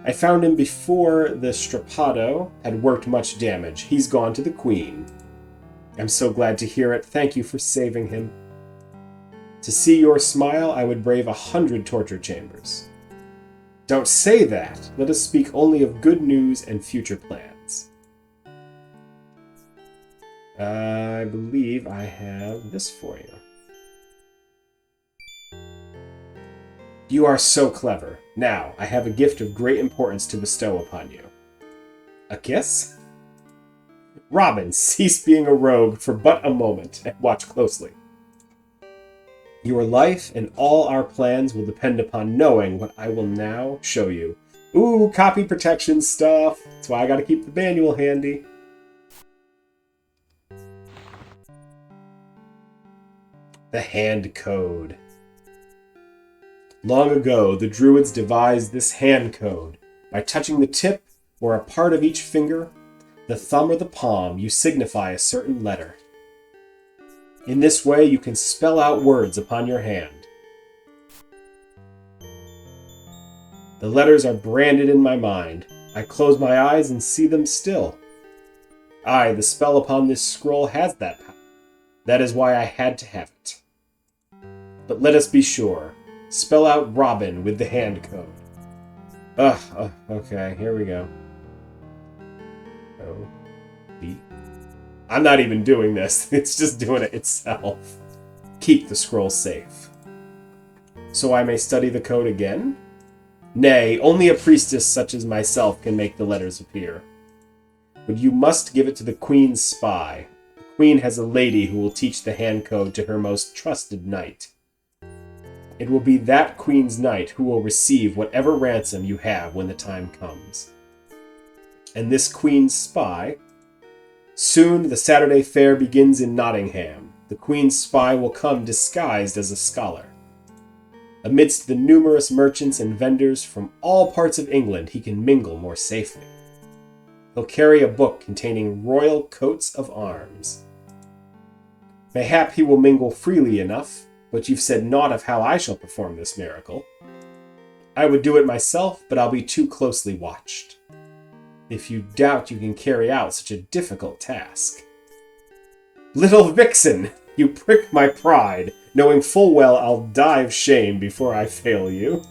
I found him before the strappado had worked much damage. He's gone to the queen. I'm so glad to hear it. Thank you for saving him. To see your smile, I would brave 100 torture chambers. Don't say that. Let us speak only of good news and future plans. I believe I have this for you. You are so clever. Now, I have a gift of great importance to bestow upon you. A kiss? Robin, cease being a rogue for but a moment, and watch closely. Your life and all our plans will depend upon knowing what I will now show you. Ooh, copy protection stuff. That's why I gotta keep the manual handy. The hand code. Long ago, the Druids devised this hand code. By touching the tip or a part of each finger, the thumb or the palm, you signify a certain letter. In this way, you can spell out words upon your hand. The letters are branded in my mind. I close my eyes and see them still. Aye, the spell upon this scroll has that power. That is why I had to have it. But let us be sure. Spell out Robin with the hand code. Okay, here we go. O, B. I'm not even doing this. It's just doing it itself. Keep the scroll safe. So I may study the code again? Nay, only a priestess such as myself can make the letters appear. But you must give it to the Queen's spy. The Queen has a lady who will teach the hand code to her most trusted knight. It will be that queen's knight who will receive whatever ransom you have when the time comes. And this queen's spy... Soon the Saturday fair begins in Nottingham. The queen's spy will come disguised as a scholar. Amidst the numerous merchants and vendors from all parts of England, he can mingle more safely. He'll carry a book containing royal coats of arms. Mayhap he will mingle freely enough, but you've said naught of how I shall perform this miracle. I would do it myself, but I'll be too closely watched. If you doubt you can carry out such a difficult task. Little vixen, you prick my pride, knowing full well I'll die of shame before I fail you.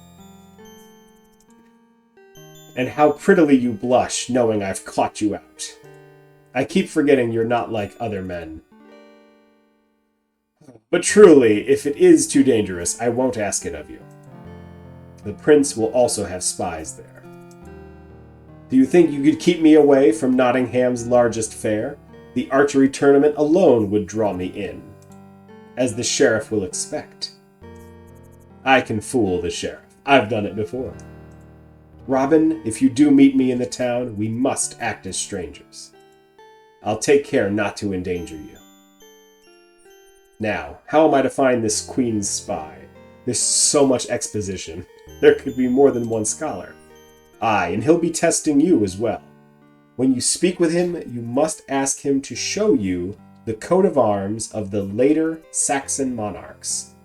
And how prettily you blush, knowing I've caught you out. I keep forgetting you're not like other men. But truly, if it is too dangerous, I won't ask it of you. The prince will also have spies there. Do you think you could keep me away from Nottingham's largest fair? The archery tournament alone would draw me in, as the sheriff will expect. I can fool the sheriff. I've done it before. Robin, if you do meet me in the town, we must act as strangers. I'll take care not to endanger you. Now, how am I to find this queen's spy? There's so much exposition. There could be more than one scholar. Aye, and he'll be testing you as well. When you speak with him, you must ask him to show you the coat of arms of the later Saxon monarchs.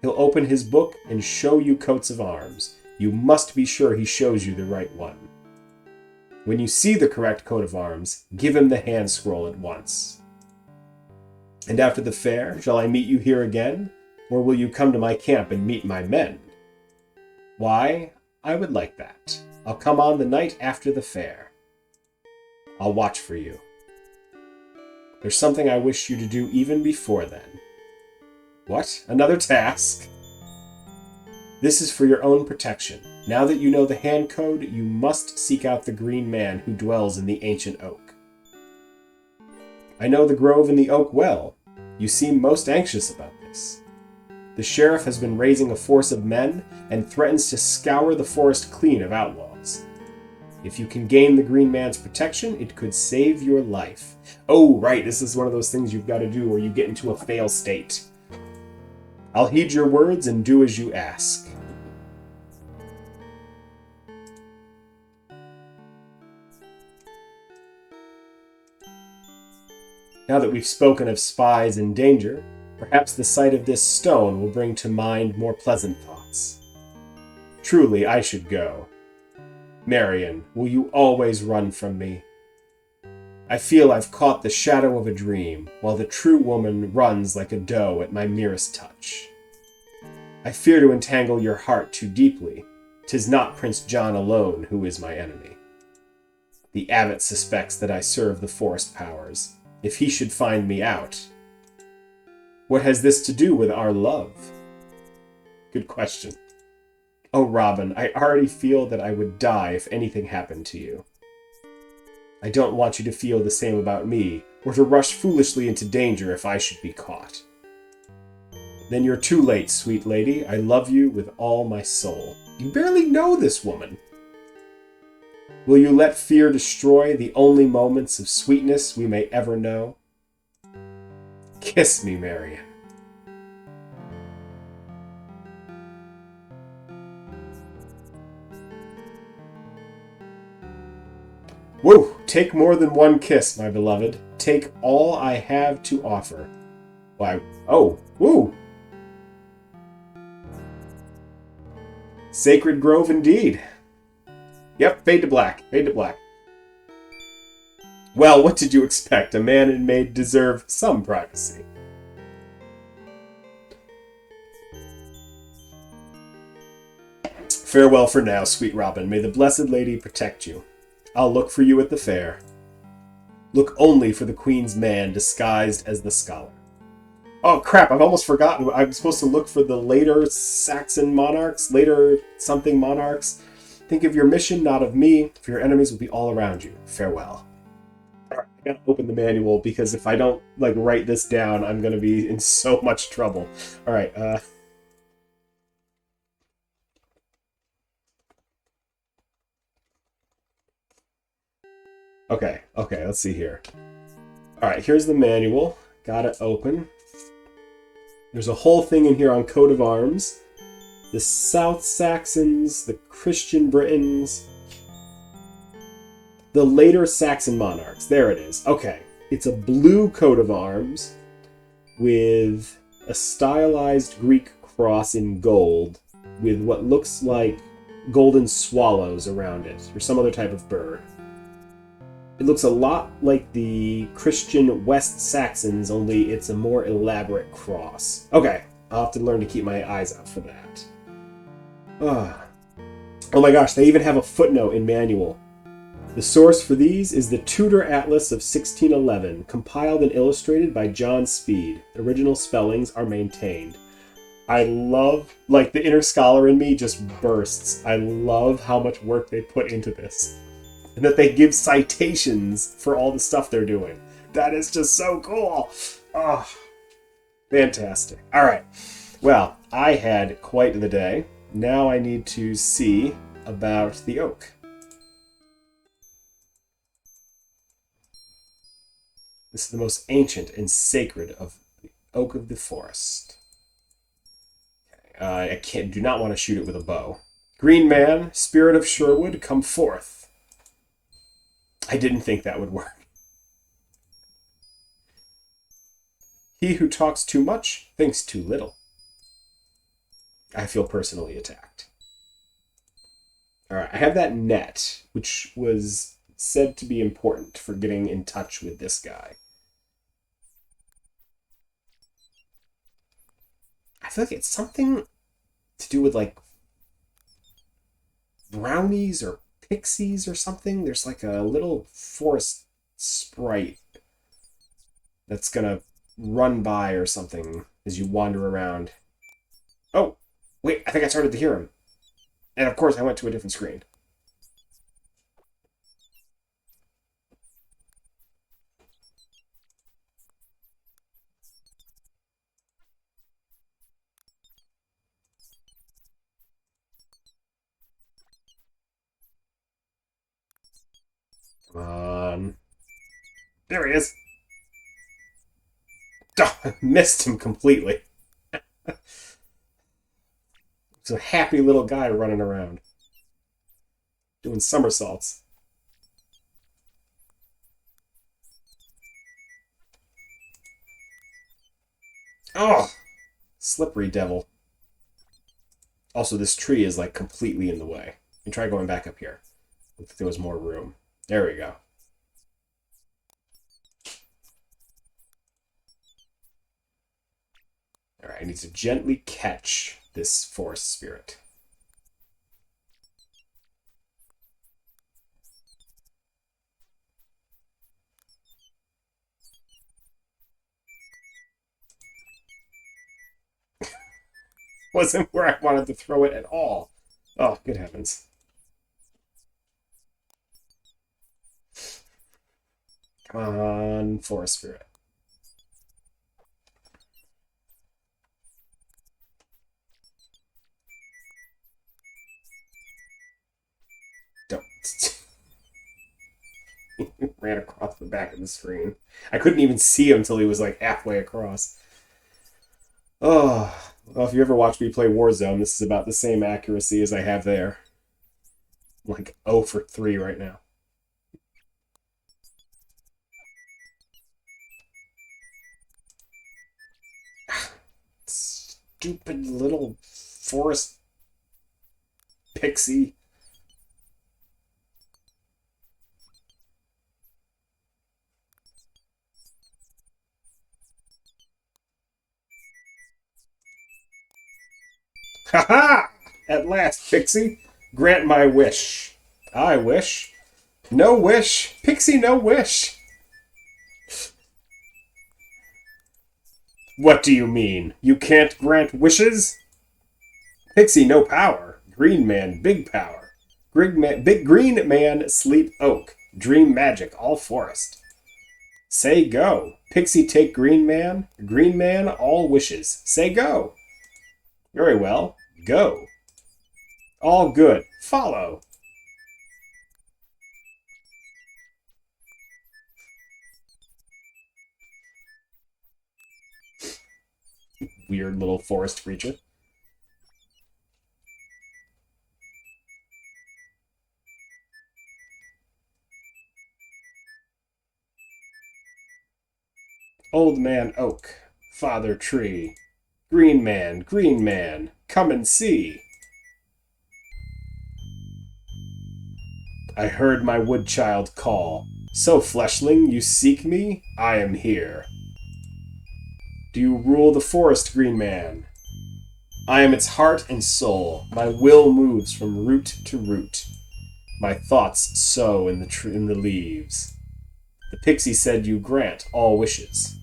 He'll open his book and show you coats of arms. You must be sure he shows you the right one. When you see the correct coat of arms, give him the hand scroll at once. And after the fair, shall I meet you here again? Or will you come to my camp and meet my men? Why, I would like that. I'll come on the night after the fair. I'll watch for you. There's something I wish you to do even before then. What? Another task? This is for your own protection. Now that you know the hand code, you must seek out the green man who dwells in the ancient oak. I know the grove and the oak well. You seem most anxious about this. The sheriff has been raising a force of men and threatens to scour the forest clean of outlaws. If you can gain the green man's protection, it could save your life. Oh, right, this is one of those things you've got to do where you get into a fail state. I'll heed your words and do as you ask. Now that we've spoken of spies and danger, perhaps the sight of this stone will bring to mind more pleasant thoughts. Truly, I should go. Marian, will you always run from me? I feel I've caught the shadow of a dream, while the true woman runs like a doe at my merest touch. I fear to entangle your heart too deeply. 'Tis not Prince John alone who is my enemy. The abbot suspects that I serve the forest powers. If he should find me out, what has this to do with our love? Good question. Oh, Robin, I already feel that I would die if anything happened to you. I don't want you to feel the same about me, or to rush foolishly into danger if I should be caught. Then you're too late, sweet lady. I love you with all my soul. You barely know this woman. Will you let fear destroy the only moments of sweetness we may ever know? Kiss me, Marian. Woo! Take more than one kiss, my beloved. Take all I have to offer. Why, oh, woo! Sacred grove indeed. Yep, fade to black, fade to black. Well, what did you expect? A man and maid deserve some privacy. Farewell for now, sweet Robin. May the Blessed Lady protect you. I'll look for you at the fair. Look only for the Queen's man disguised as the scholar. Oh crap, I've almost forgotten. I'm supposed to look for the later Saxon monarchs, later something monarchs. Think of your mission, not of me, for your enemies will be all around you. Farewell. Alright, I gotta open the manual, because if I don't, write this down, I'm gonna be in so much trouble. Alright, Okay, okay, let's see here. Alright, here's the manual. Got it open. There's a whole thing in here on coat of arms. The South Saxons, the Christian Britons, the later Saxon monarchs. There it is. Okay. It's a blue coat of arms with a stylized Greek cross in gold with what looks like golden swallows around it, or some other type of bird. It looks a lot like the Christian West Saxons, only it's a more elaborate cross. Okay, I'll have to learn to keep my eyes out for that. Oh my gosh, they even have a footnote in manual. The source for these is the Tudor Atlas of 1611, compiled and illustrated by John Speed. Original spellings are maintained. I love, like, the inner scholar in me just bursts. I love how much work they put into this. And that they give citations for all the stuff they're doing. That is just so cool. Oh, fantastic. All right. Well, I had quite the day. Now I need to see about the oak. This is the most ancient and sacred of the oak of the forest. I do not want to shoot it with a bow. Green man, spirit of Sherwood, come forth. I didn't think that would work. He who talks too much thinks too little. I feel personally attacked. Alright, I have that net, which was said to be important for getting in touch with this guy. I feel like it's something to do with, like, brownies or pixies or something. There's like a little forest sprite that's gonna run by or something as you wander around. Oh, wait, I think I started to hear him. And of course I went to a different screen. Come on. There he is. Oh, I missed him completely. He's a happy little guy running around. Doing somersaults. Oh! Slippery devil. Also, this tree is, like, completely in the way. And try going back up here. If there was more room. There we go. Alright, I need to gently catch this forest spirit. Wasn't where I wanted to throw it at all. Oh, good heavens. Come on, forest spirit. Don't. Ran across the back of the screen. I couldn't even see him until he was like halfway across. Oh, well, if you ever watch me play Warzone, this is about the same accuracy as I have there. I'm like 0 for 3 right now. Stupid little forest pixie. Ha ha! At last, Pixie. Grant my wish. I wish. No wish. Pixie, no wish. What do you mean? You can't grant wishes? Pixie, no power. Green man, big power. Big green man, sleep oak. Dream magic, all forest. Say go. Pixie, take green man. Green man, all wishes. Say go. Very well. Go. All good. Follow. Weird little forest creature. Old man oak, father tree, green man, come and see. I heard my wood child call. So, fleshling, you seek me? I am here. Do you rule the forest, green man? I am its heart and soul. My will moves from root to root. My thoughts sow in the leaves. The pixie said you grant all wishes.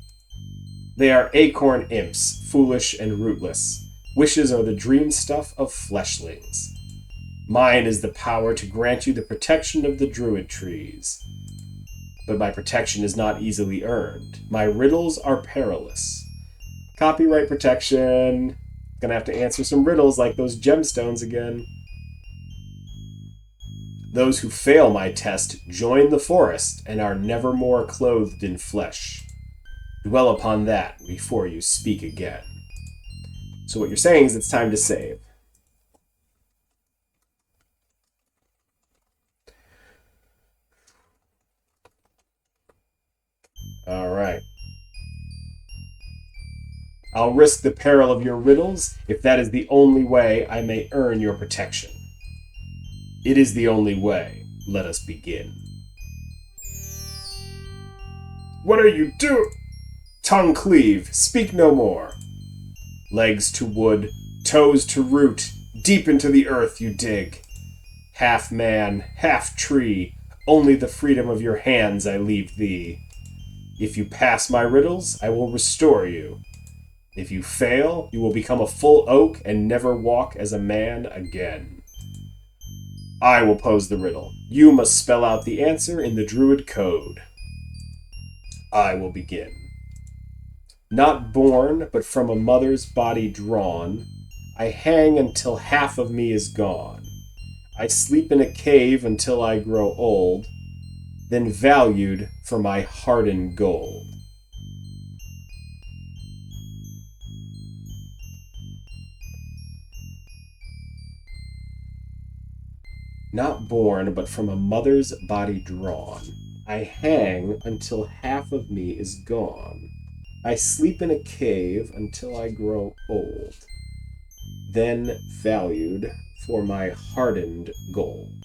They are acorn imps, foolish and rootless. Wishes are the dream stuff of fleshlings. Mine is the power to grant you the protection of the druid trees. But my protection is not easily earned. My riddles are perilous. Copyright protection. Gonna have to answer some riddles like those gemstones again. Those who fail my test join the forest and are never more clothed in flesh. Dwell upon that before you speak again. So what you're saying is it's time to save. Alright. I'll risk the peril of your riddles if that is the only way I may earn your protection. It is the only way. Let us begin. What are you doing? Tongue cleave, speak no more. Legs to wood, toes to root, deep into the earth you dig. Half man, half tree, only the freedom of your hands I leave thee. If you pass my riddles, I will restore you. If you fail, you will become a full oak and never walk as a man again. I will pose the riddle. You must spell out the answer in the druid code. I will begin. Not born, but from a mother's body drawn, I hang until half of me is gone. I sleep in a cave until I grow old, then valued for my hardened gold. Not born, but from a mother's body drawn, I hang until half of me is gone. I sleep in a cave until I grow old, then valued for my hardened gold.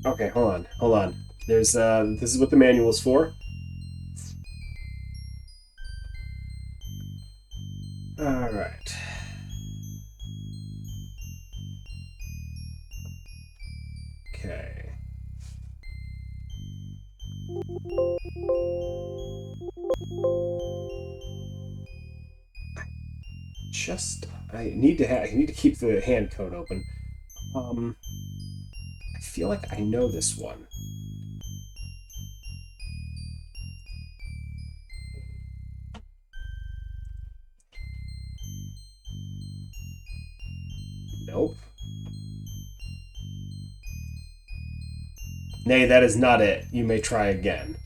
Okay, hold on. There's this is what the manual is for. All right. Okay. I need to keep the hand code open. I feel like I know this one. Nope. Nay, that is not it. You may try again.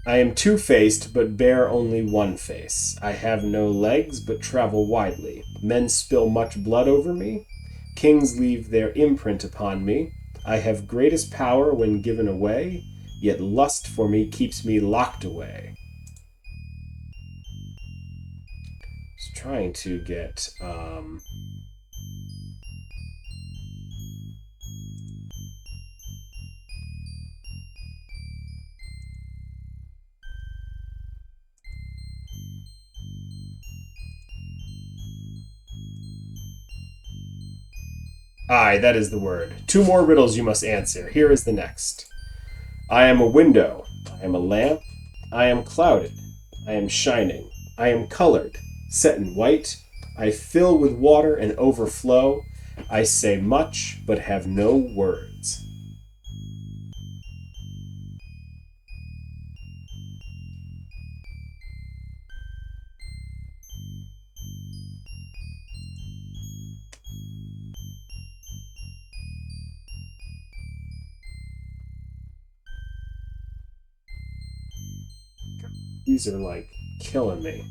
I am two-faced, but bear only one face. I have no legs, but travel widely. Men spill much blood over me. Kings leave their imprint upon me. I have greatest power when given away, yet lust for me keeps me locked away. Just trying to get, Aye, that is the word. Two more riddles you must answer. Here is the next. I am a window. I am a lamp. I am clouded. I am shining. I am colored, set in white. I fill with water and overflow. I say much, but have no words. These are, like, killing me.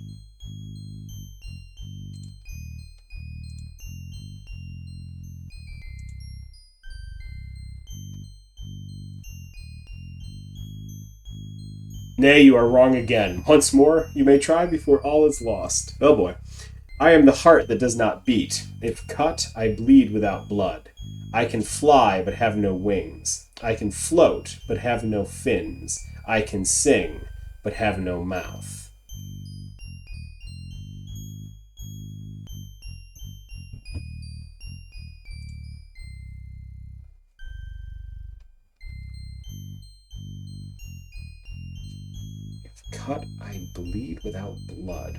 Nay, you are wrong again. Once more, you may try before all is lost. Oh boy. I am the heart that does not beat. If cut, I bleed without blood. I can fly, but have no wings. I can float, but have no fins. I can sing, but have no mouth. If cut, I bleed without blood.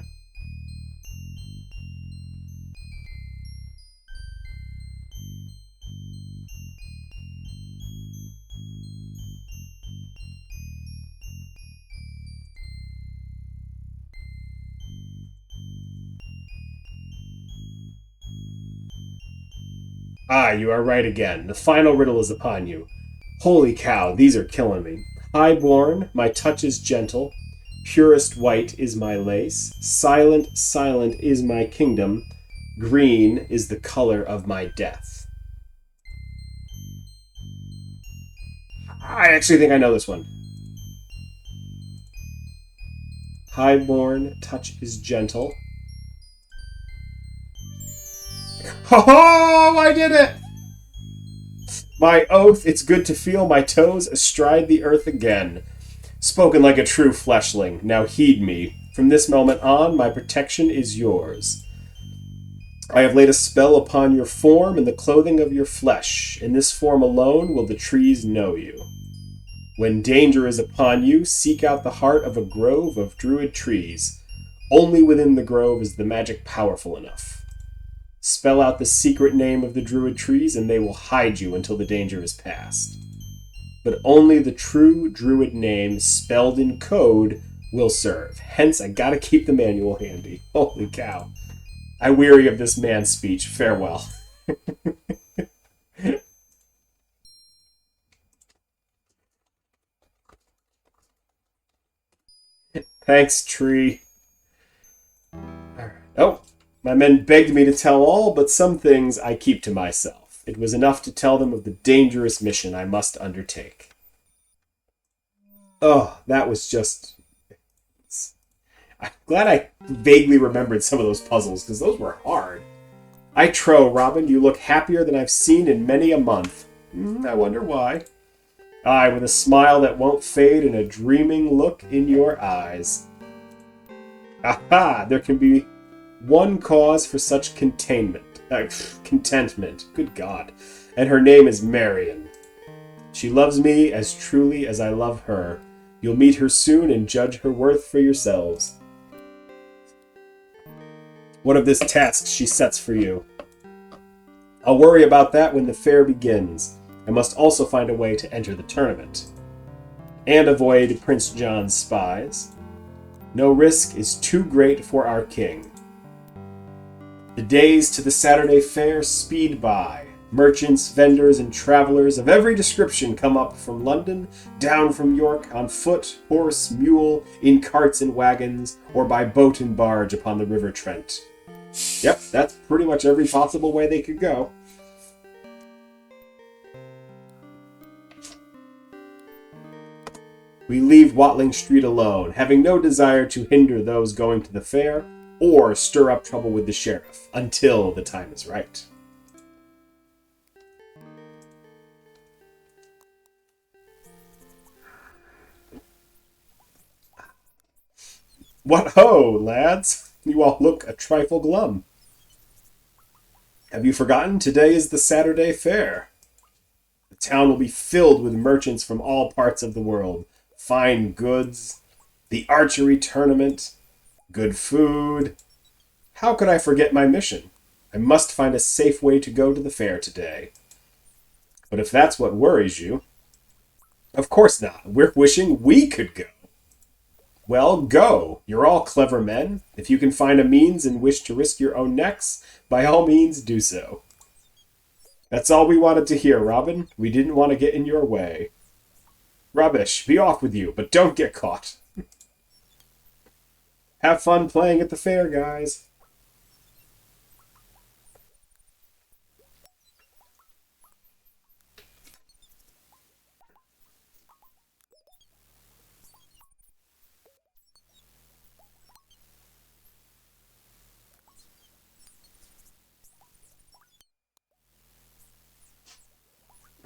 Ah, you are right again. The final riddle is upon you. Holy cow, these are killing me. High-born, my touch is gentle. Purest white is my lace. Silent, silent is my kingdom. Green is the color of my death. I actually think I know this one. High-born, touch is gentle. Oh, I did it! My oath, it's good to feel my toes astride the earth again. Spoken like a true fleshling, now heed me. From this moment on, my protection is yours. I have laid a spell upon your form and the clothing of your flesh. In this form alone will the trees know you. When danger is upon you, seek out the heart of a grove of druid trees. Only within the grove is the magic powerful enough. Spell out the secret name of the druid trees, and they will hide you until the danger is past. But only the true druid name, spelled in code, will serve. Hence, I gotta keep the manual handy. Holy cow. I weary of this man's speech. Farewell. Thanks, tree. Alright. Oh, my men begged me to tell all, but some things I keep to myself. It was enough to tell them of the dangerous mission I must undertake. Oh, that was just... I'm glad I vaguely remembered some of those puzzles, because those were hard. I trow, Robin, you look happier than I've seen in many a month. I wonder why. Aye, with a smile that won't fade and a dreaming look in your eyes. Aha! There can be one cause for such contentment. Good God. And her name is Marian. She loves me as truly as I love her. You'll meet her soon and judge her worth for yourselves. What of this task she sets for you? I'll worry about that when the fair begins. I must also find a way to enter the tournament. And avoid Prince John's spies. No risk is too great for our king. The days to the Saturday fair speed by. Merchants, vendors, and travelers of every description come up from London, down from York, on foot, horse, mule, in carts and wagons, or by boat and barge upon the River Trent. Yep, that's pretty much every possible way they could go. We leave Watling Street alone, having no desire to hinder those going to the fair, or stir up trouble with the sheriff, until the time is right. What ho, lads! You all look a trifle glum. Have you forgotten? Today is the Saturday fair. The town will be filled with merchants from all parts of the world. Fine goods, the archery tournament, good food. How could I forget my mission? I must find a safe way to go to the fair today. But if that's what worries you... Of course not. We're wishing we could go. Well, go. You're all clever men. If you can find a means and wish to risk your own necks, by all means do so. That's all we wanted to hear, Robin. We didn't want to get in your way. Rubbish. Be off with you, but don't get caught. Have fun playing at the fair, guys.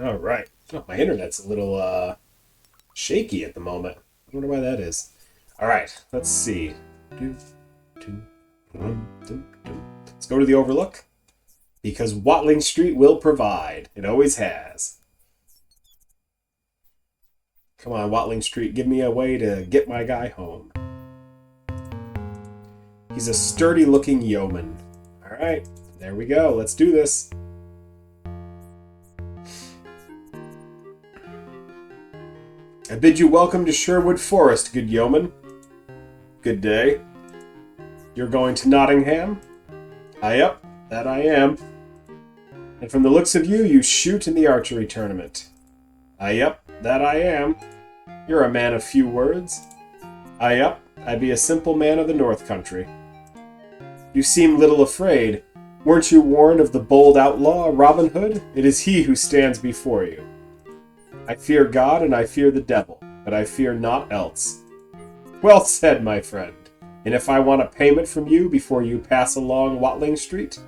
All right. Oh, my internet's a little shaky at the moment. I wonder why that is. All right. Let's see. Let's go to the Overlook. Because Watling Street will provide. It always has. Come on, Watling Street. Give me a way to get my guy home. He's a sturdy-looking yeoman. All right. There we go. Let's do this. I bid you welcome to Sherwood Forest, good yeoman. Good day. You're going to Nottingham? Yep, that I am. And from the looks of you, you shoot in the archery tournament. Yep, that I am. You're a man of few words. Yep, I be a simple man of the North Country. You seem little afraid. Weren't you warned of the bold outlaw, Robin Hood? It is he who stands before you. I fear God and I fear the devil, but I fear naught else. Well said, my friend. And if I want a payment from you before you pass along Watling Street,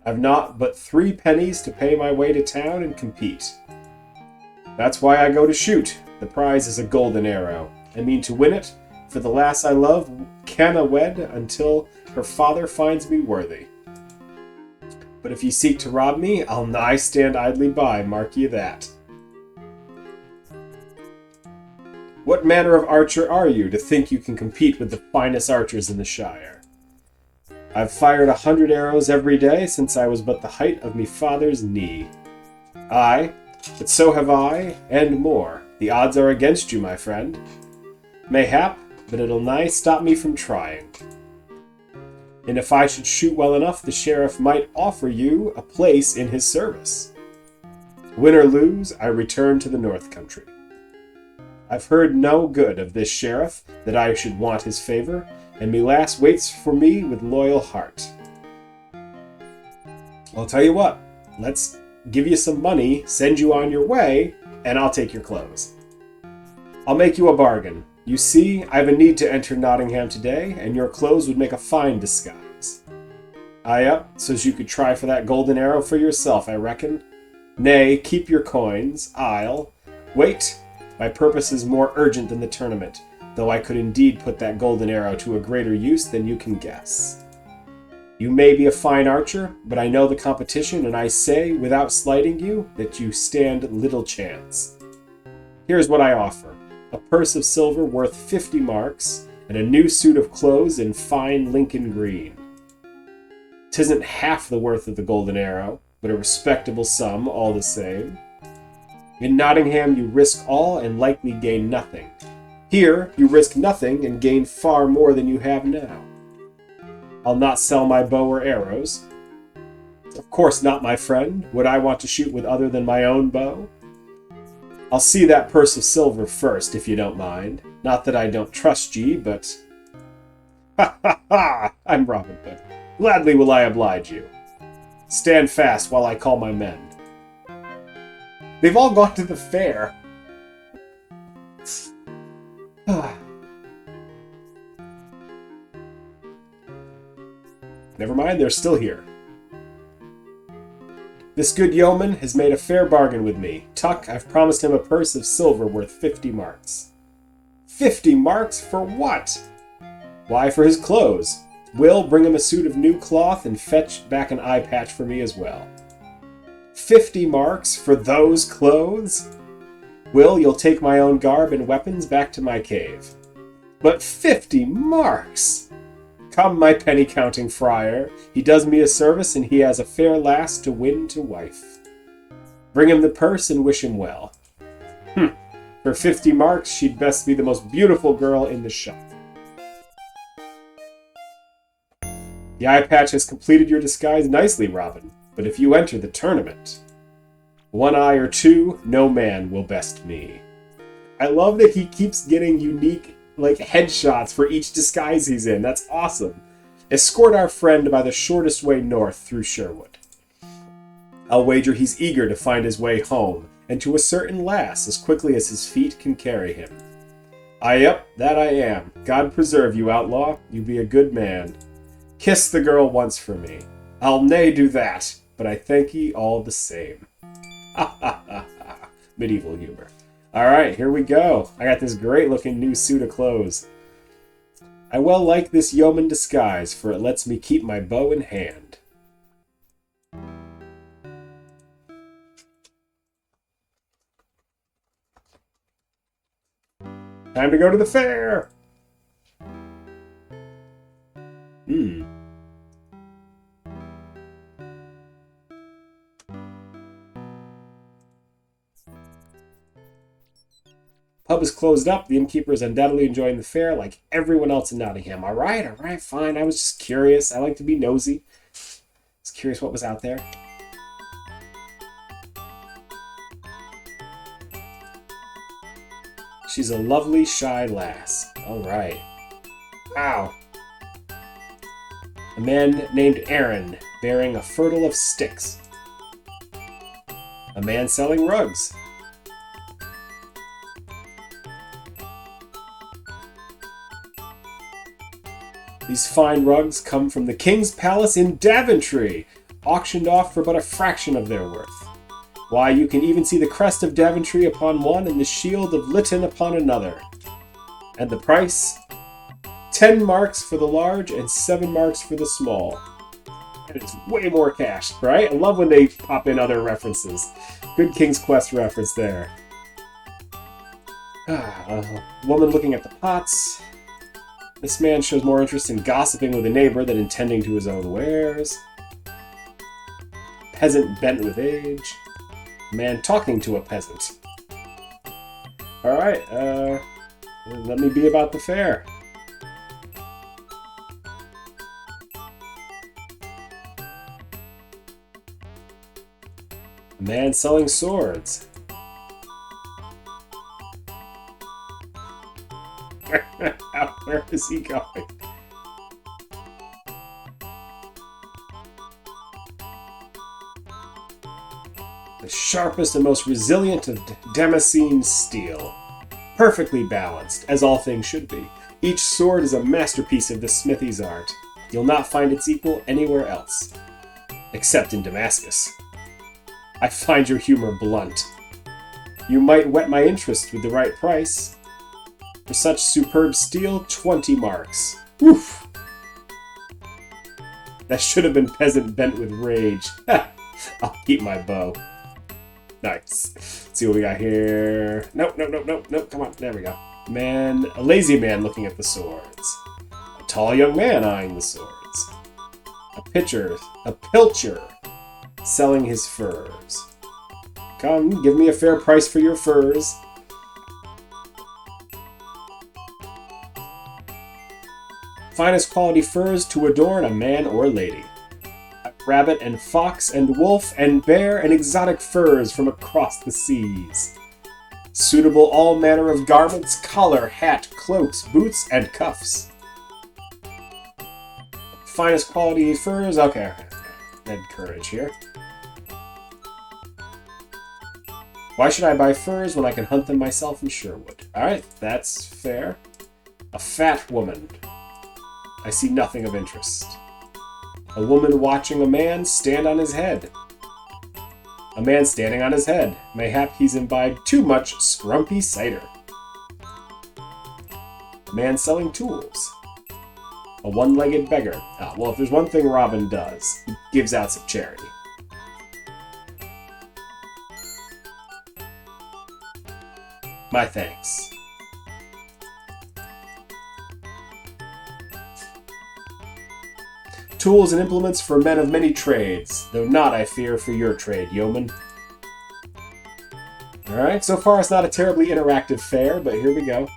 I've not but 3 pennies to pay my way to town and compete. That's why I go to shoot. The prize is a golden arrow. I mean to win it, for the lass I love canna wed until her father finds me worthy. But if ye seek to rob me, I'll nigh stand idly by, mark ye that. What manner of archer are you to think you can compete with the finest archers in the Shire? I've fired 100 arrows every day since I was but the height of me father's knee. Aye, but so have I, and more. The odds are against you, my friend. Mayhap, but it'll nigh stop me from trying. And if I should shoot well enough, the sheriff might offer you a place in his service. Win or lose, I return to the North Country. I've heard no good of this sheriff, that I should want his favor, and me lass waits for me with loyal heart. I'll tell you what, let's give you some money, send you on your way, and I'll take your clothes. I'll make you a bargain. You see, I've a need to enter Nottingham today, and your clothes would make a fine disguise. Yep, so's you could try for that golden arrow for yourself, I reckon. Nay, keep your coins, I'll... Wait! My purpose is more urgent than the tournament, though I could indeed put that golden arrow to a greater use than you can guess. You may be a fine archer, but I know the competition, and I say, without slighting you, that you stand little chance. Here's what I offer. A purse of silver worth 50 marks, and a new suit of clothes in fine Lincoln green. 'Tisn't half the worth of the golden arrow, but a respectable sum all the same. In Nottingham you risk all and likely gain nothing. Here you risk nothing and gain far more than you have now. I'll not sell my bow or arrows. Of course not, my friend. Would I want to shoot with other than my own bow? I'll see that purse of silver first, if you don't mind. Not that I don't trust ye, but... Ha ha ha! I'm Robin Hood. Gladly will I oblige you. Stand fast while I call my men. They've all gone to the fair. Never mind, they're still here. This good yeoman has made a fair bargain with me. Tuck, I've promised him a purse of silver worth 50 marks. 50 marks? For what? Why, for his clothes. Will, bring him a suit of new cloth and fetch back an eye patch for me as well. 50 marks for those clothes? Will, you'll take my own garb and weapons back to my cave. But 50 marks! Come, my penny-counting friar. He does me a service, and he has a fair lass to win to wife. Bring him the purse and wish him well. For 50 marks, she'd best be the most beautiful girl in the shop. The eye patch has completed your disguise nicely, Robin. But if you enter the tournament, 1 eye or 2, no man will best me. I love that he keeps getting unique like headshots for each disguise he's in. That's awesome. Escort our friend by the shortest way north through Sherwood. I'll wager he's eager to find his way home, and to a certain lass as quickly as his feet can carry him. Yep, that I am. God preserve you, outlaw. You be a good man. Kiss the girl once for me. I'll nae do that, but I thank ye all the same. Ha ha ha ha. Medieval humor. Alright, here we go. I got this great looking new suit of clothes. I well like this yeoman disguise, for it lets me keep my bow in hand. Time to go to the fair! Pub is closed up. The innkeeper is undoubtedly enjoying the fair like everyone else in Nottingham. All right, fine. I was just curious. I like to be nosy. I was curious what was out there. She's a lovely, shy lass. All right. Wow. A man named Aaron, bearing a fertile of sticks. A man selling rugs. These fine rugs come from the King's Palace in Daventry, auctioned off for but a fraction of their worth. Why, you can even see the crest of Daventry upon one and the shield of Lytton upon another. And the price? 10 marks for the large and 7 marks for the small. And it's way more cash, right? I love when they pop in other references. Good King's Quest reference there. A woman looking at the pots. This man shows more interest in gossiping with a neighbor than in tending to his own wares. Peasant bent with age. Man talking to a peasant. Alright, let me be about the fair. A man selling swords. Where is he going? The sharpest and most resilient of Damascene steel. Perfectly balanced, as all things should be. Each sword is a masterpiece of the smithy's art. You'll not find its equal anywhere else. Except in Damascus. I find your humor blunt. You might whet my interest with the right price. For such superb steel, 20 marks. Oof! That should have been peasant bent with rage. I'll keep my bow. Nice. Let's see what we got here. Nope. Come on, there we go. Man, a lazy man looking at the swords. A tall young man eyeing the swords. A pilcher, selling his furs. Come, give me a fair price for your furs. Finest quality furs to adorn a man or lady. Rabbit and fox and wolf and bear and exotic furs from across the seas. Suitable all manner of garments, collar, hat, cloaks, boots, and cuffs. Finest quality furs, okay. Head courage here. Why should I buy furs when I can hunt them myself in Sherwood? Alright, that's fair. A fat woman. I see nothing of interest. A woman watching a man stand on his head. A man standing on his head. Mayhap he's imbibed too much scrumpy cider. A man selling tools. A one-legged beggar. Ah, well, if there's one thing Robin does, he gives out some charity. My thanks. Tools and implements for men of many trades, though not, I fear, for your trade, yeoman. Alright, so far it's not a terribly interactive fair, but here we go.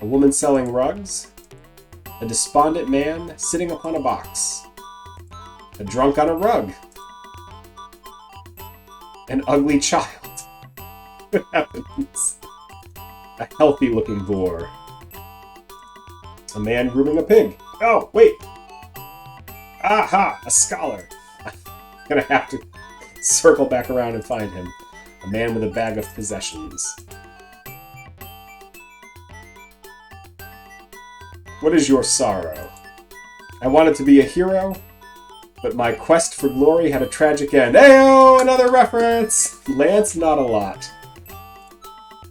A woman selling rugs. A despondent man sitting upon a box. A drunk on a rug. An ugly child. What happens? A healthy-looking boar. A man grooming a pig. Oh, wait! Aha! A scholar. I'm gonna have to circle back around and find him. A man with a bag of possessions. What is your sorrow? I wanted to be a hero, but my quest for glory had a tragic end. Ayo! Another reference! Lance, not a lot.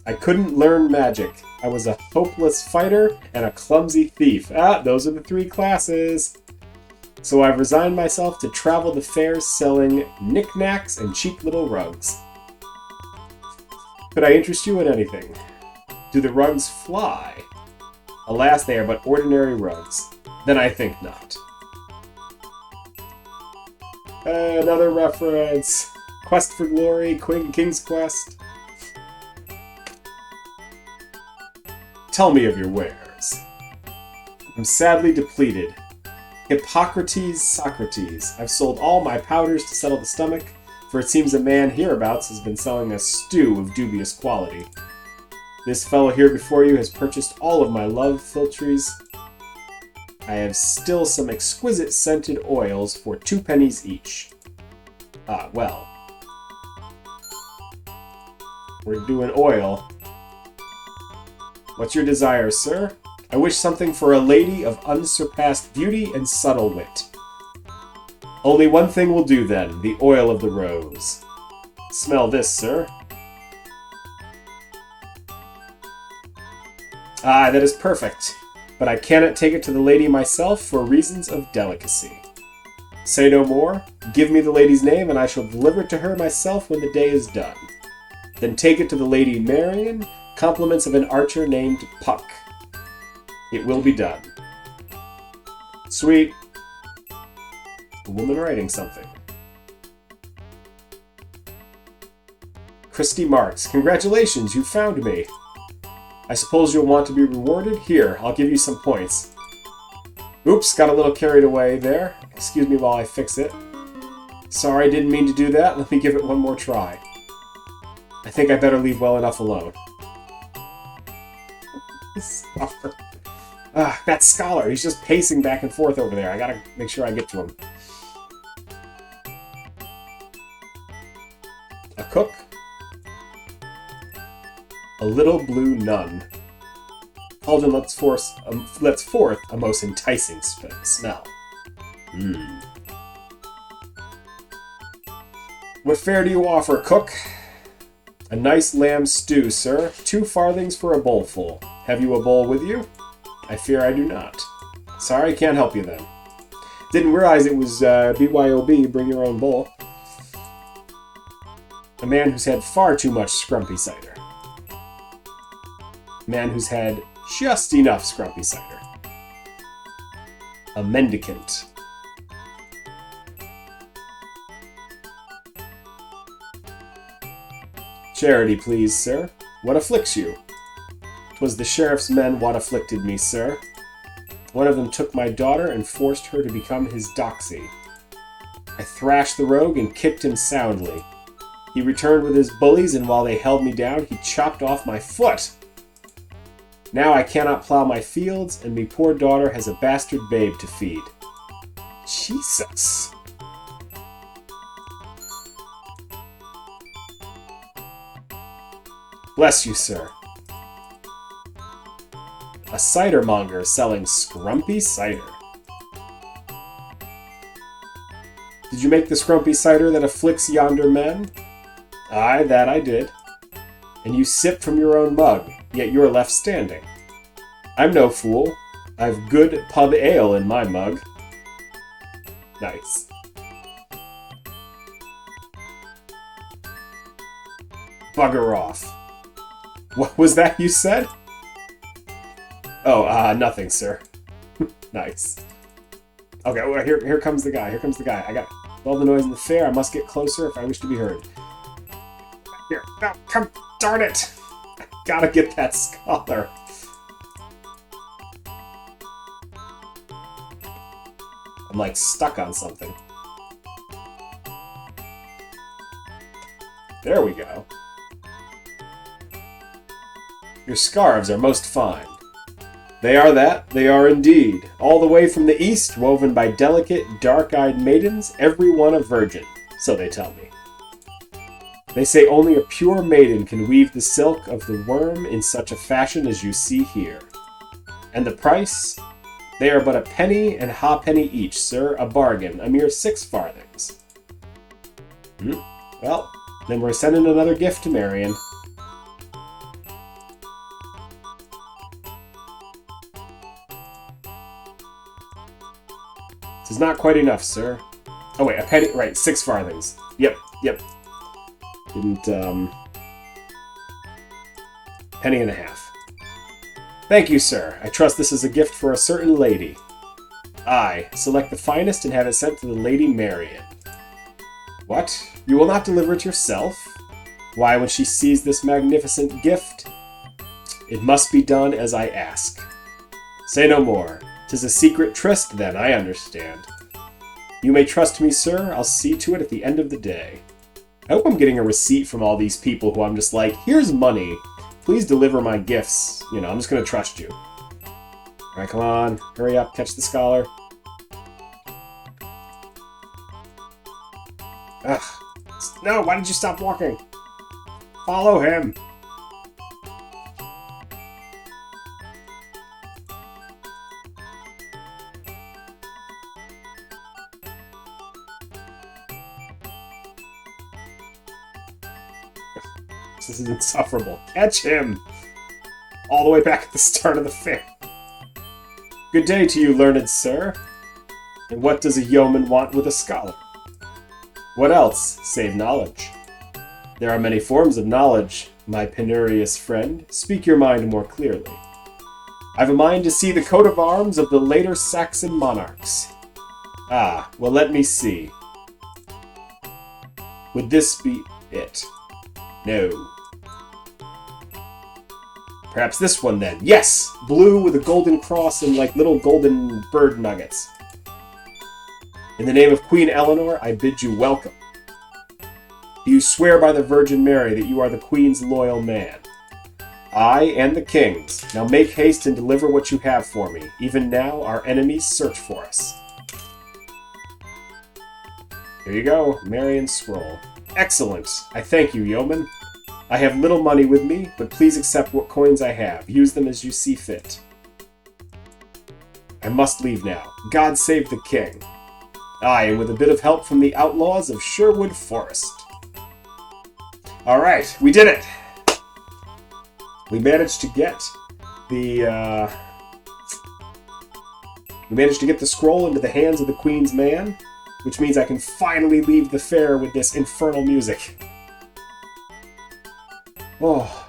I couldn't learn magic. I was a hopeless fighter and a clumsy thief. Ah, those are the 3 classes. So I've resigned myself to travel the fairs selling knickknacks and cheap little rugs. Could I interest you in anything? Do the rugs fly? Alas, they are but ordinary rugs. Then I think not. Another reference. Quest for Glory, King's Quest. Tell me of your wares. I'm sadly depleted. Hippocrates, Socrates. I've sold all my powders to settle the stomach, for it seems a man hereabouts has been selling a stew of dubious quality. This fellow here before you has purchased all of my love philtres. I have still some exquisite scented oils for 2 pennies each. Ah, well. We're doing oil. What's your desire, sir? I wish something for a lady of unsurpassed beauty and subtle wit. Only one thing will do then, the oil of the rose. Smell this, sir. Ah, that is perfect, but I cannot take it to the lady myself for reasons of delicacy. Say no more, give me the lady's name and I shall deliver it to her myself when the day is done. Then take it to the lady Marian, compliments of an archer named Puck. It will be done. Sweet. A woman writing something. Christy Marks. Congratulations, you found me. I suppose you'll want to be rewarded? Here, I'll give you some points. Oops, got a little carried away there. Excuse me while I fix it. Sorry, didn't mean to do that. Let me give it one more try. I think I better leave well enough alone. That scholar, he's just pacing back and forth over there. I gotta make sure I get to him. A cook. A little blue nun. Alden lets forth a most enticing smell. What fare do you offer, cook? A nice lamb stew, sir. 2 farthings for a bowlful. Have you a bowl with you? I fear I do not. Sorry, can't help you then. Didn't realize it was BYOB, bring your own bowl. A man who's had far too much scrumpy cider. A man who's had just enough scrumpy cider. A mendicant. Charity, please, sir. What afflicts you? 'Twas the sheriff's men what afflicted me, sir. One of them took my daughter and forced her to become his doxy. I thrashed the rogue and kicked him soundly. He returned with his bullies, and while they held me down, he chopped off my foot. Now I cannot plow my fields, and me poor daughter has a bastard babe to feed. Jesus. Bless you, sir. A cidermonger selling scrumpy cider. Did you make the scrumpy cider that afflicts yonder men? Aye, that I did. And you sip from your own mug, yet you're left standing. I'm no fool. I've good pub ale in my mug. Nice. Bugger off. What was that you said? Oh, nothing, sir. Nice. Okay, well, here comes the guy. Here comes the guy. I got all the noise in the fair. I must get closer if I wish to be heard. Here, no, come, darn it! I gotta get that scholar. I'm like stuck on something. There we go. Your scarves are most fine. They are that, they are indeed. All the way from the east, woven by delicate, dark-eyed maidens, every one a virgin, so they tell me. They say only a pure maiden can weave the silk of the worm in such a fashion as you see here. And the price? They are but a penny and halfpenny each, sir, a bargain, a mere 6 farthings. Well, then we're sending another gift to Marian. This is not quite enough, sir. Oh wait, a penny, right, 6 farthings. Yep. Didn't, penny and a half. Thank you, sir. I trust this is a gift for a certain lady. Aye, select the finest and have it sent to the Lady Marian. What? You will not deliver it yourself? Why, when she sees this magnificent gift, it must be done as I ask. Say no more. 'Tis a secret tryst, then, I understand. You may trust me, sir. I'll see to it at the end of the day. I hope I'm getting a receipt from all these people who I'm just like, here's money. Please deliver my gifts. You know, I'm just going to trust you. Alright, come on. Hurry up. Catch the scholar. Ugh. No, why did you stop walking? Follow him. This is insufferable. Catch him! All the way back at the start of the fair. Good day to you, learned sir. And what does a yeoman want with a scholar? What else, save knowledge? There are many forms of knowledge, my penurious friend. Speak your mind more clearly. I've a mind to see the coat of arms of the later Saxon monarchs. Ah, well, let me see. Would this be it? No. Perhaps this one, then. Yes! Blue with a golden cross and, like, little golden bird nuggets. In the name of Queen Eleanor, I bid you welcome. Do you swear by the Virgin Mary that you are the Queen's loyal man? I and the King's. Now make haste and deliver what you have for me. Even now, our enemies search for us. Here you go, Marian's scroll. Excellent. I thank you, yeoman. I have little money with me, but please accept what coins I have. Use them as you see fit. I must leave now. God save the king. Aye, and with a bit of help from the outlaws of Sherwood Forest. Alright, we did it! We managed to get the, We managed to get the scroll into the hands of the Queen's man, which means I can finally leave the fair with this infernal music. Oh.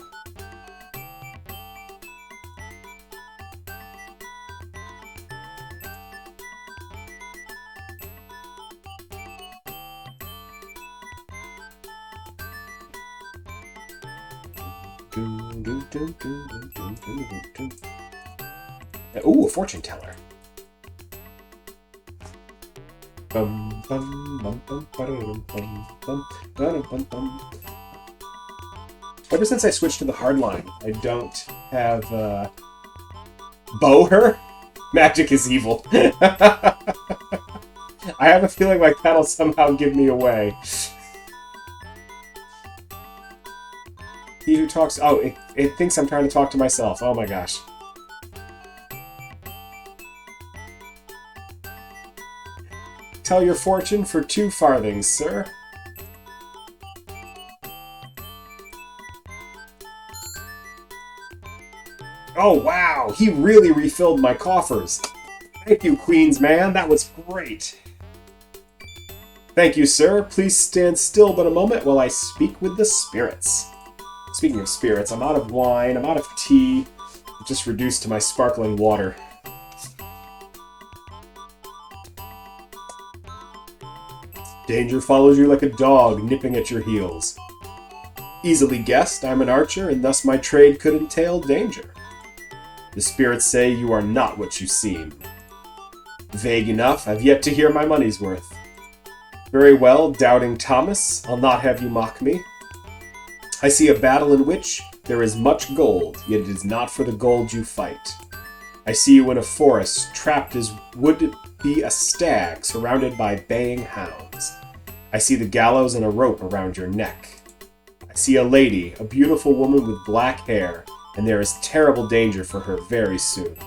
Ooh, a fortune teller. Ever since I switched to the hardline, I don't have, bow her? Magic is evil. I have a feeling like that'll somehow give me away. He who talks... Oh, it thinks I'm trying to talk to myself. Oh my gosh. Tell your fortune for 2 farthings, sir. Oh, wow! He really refilled my coffers. Thank you, Queen's man. That was great. Thank you, sir. Please stand still but a moment while I speak with the spirits. Speaking of spirits, I'm out of wine, I'm out of tea. Just reduced to my sparkling water. Danger follows you like a dog nipping at your heels. Easily guessed, I'm an archer, and thus my trade could entail danger. The spirits say you are not what you seem. Vague enough, I've yet to hear my money's worth. Very well, doubting Thomas, I'll not have you mock me. I see a battle in which There is much gold, yet it is not for the gold you fight. I see you in a forest, trapped as would be a stag, surrounded by baying hounds. I see the gallows and a rope around your neck. I see a lady, a beautiful woman with black hair, and there is terrible danger for her very soon.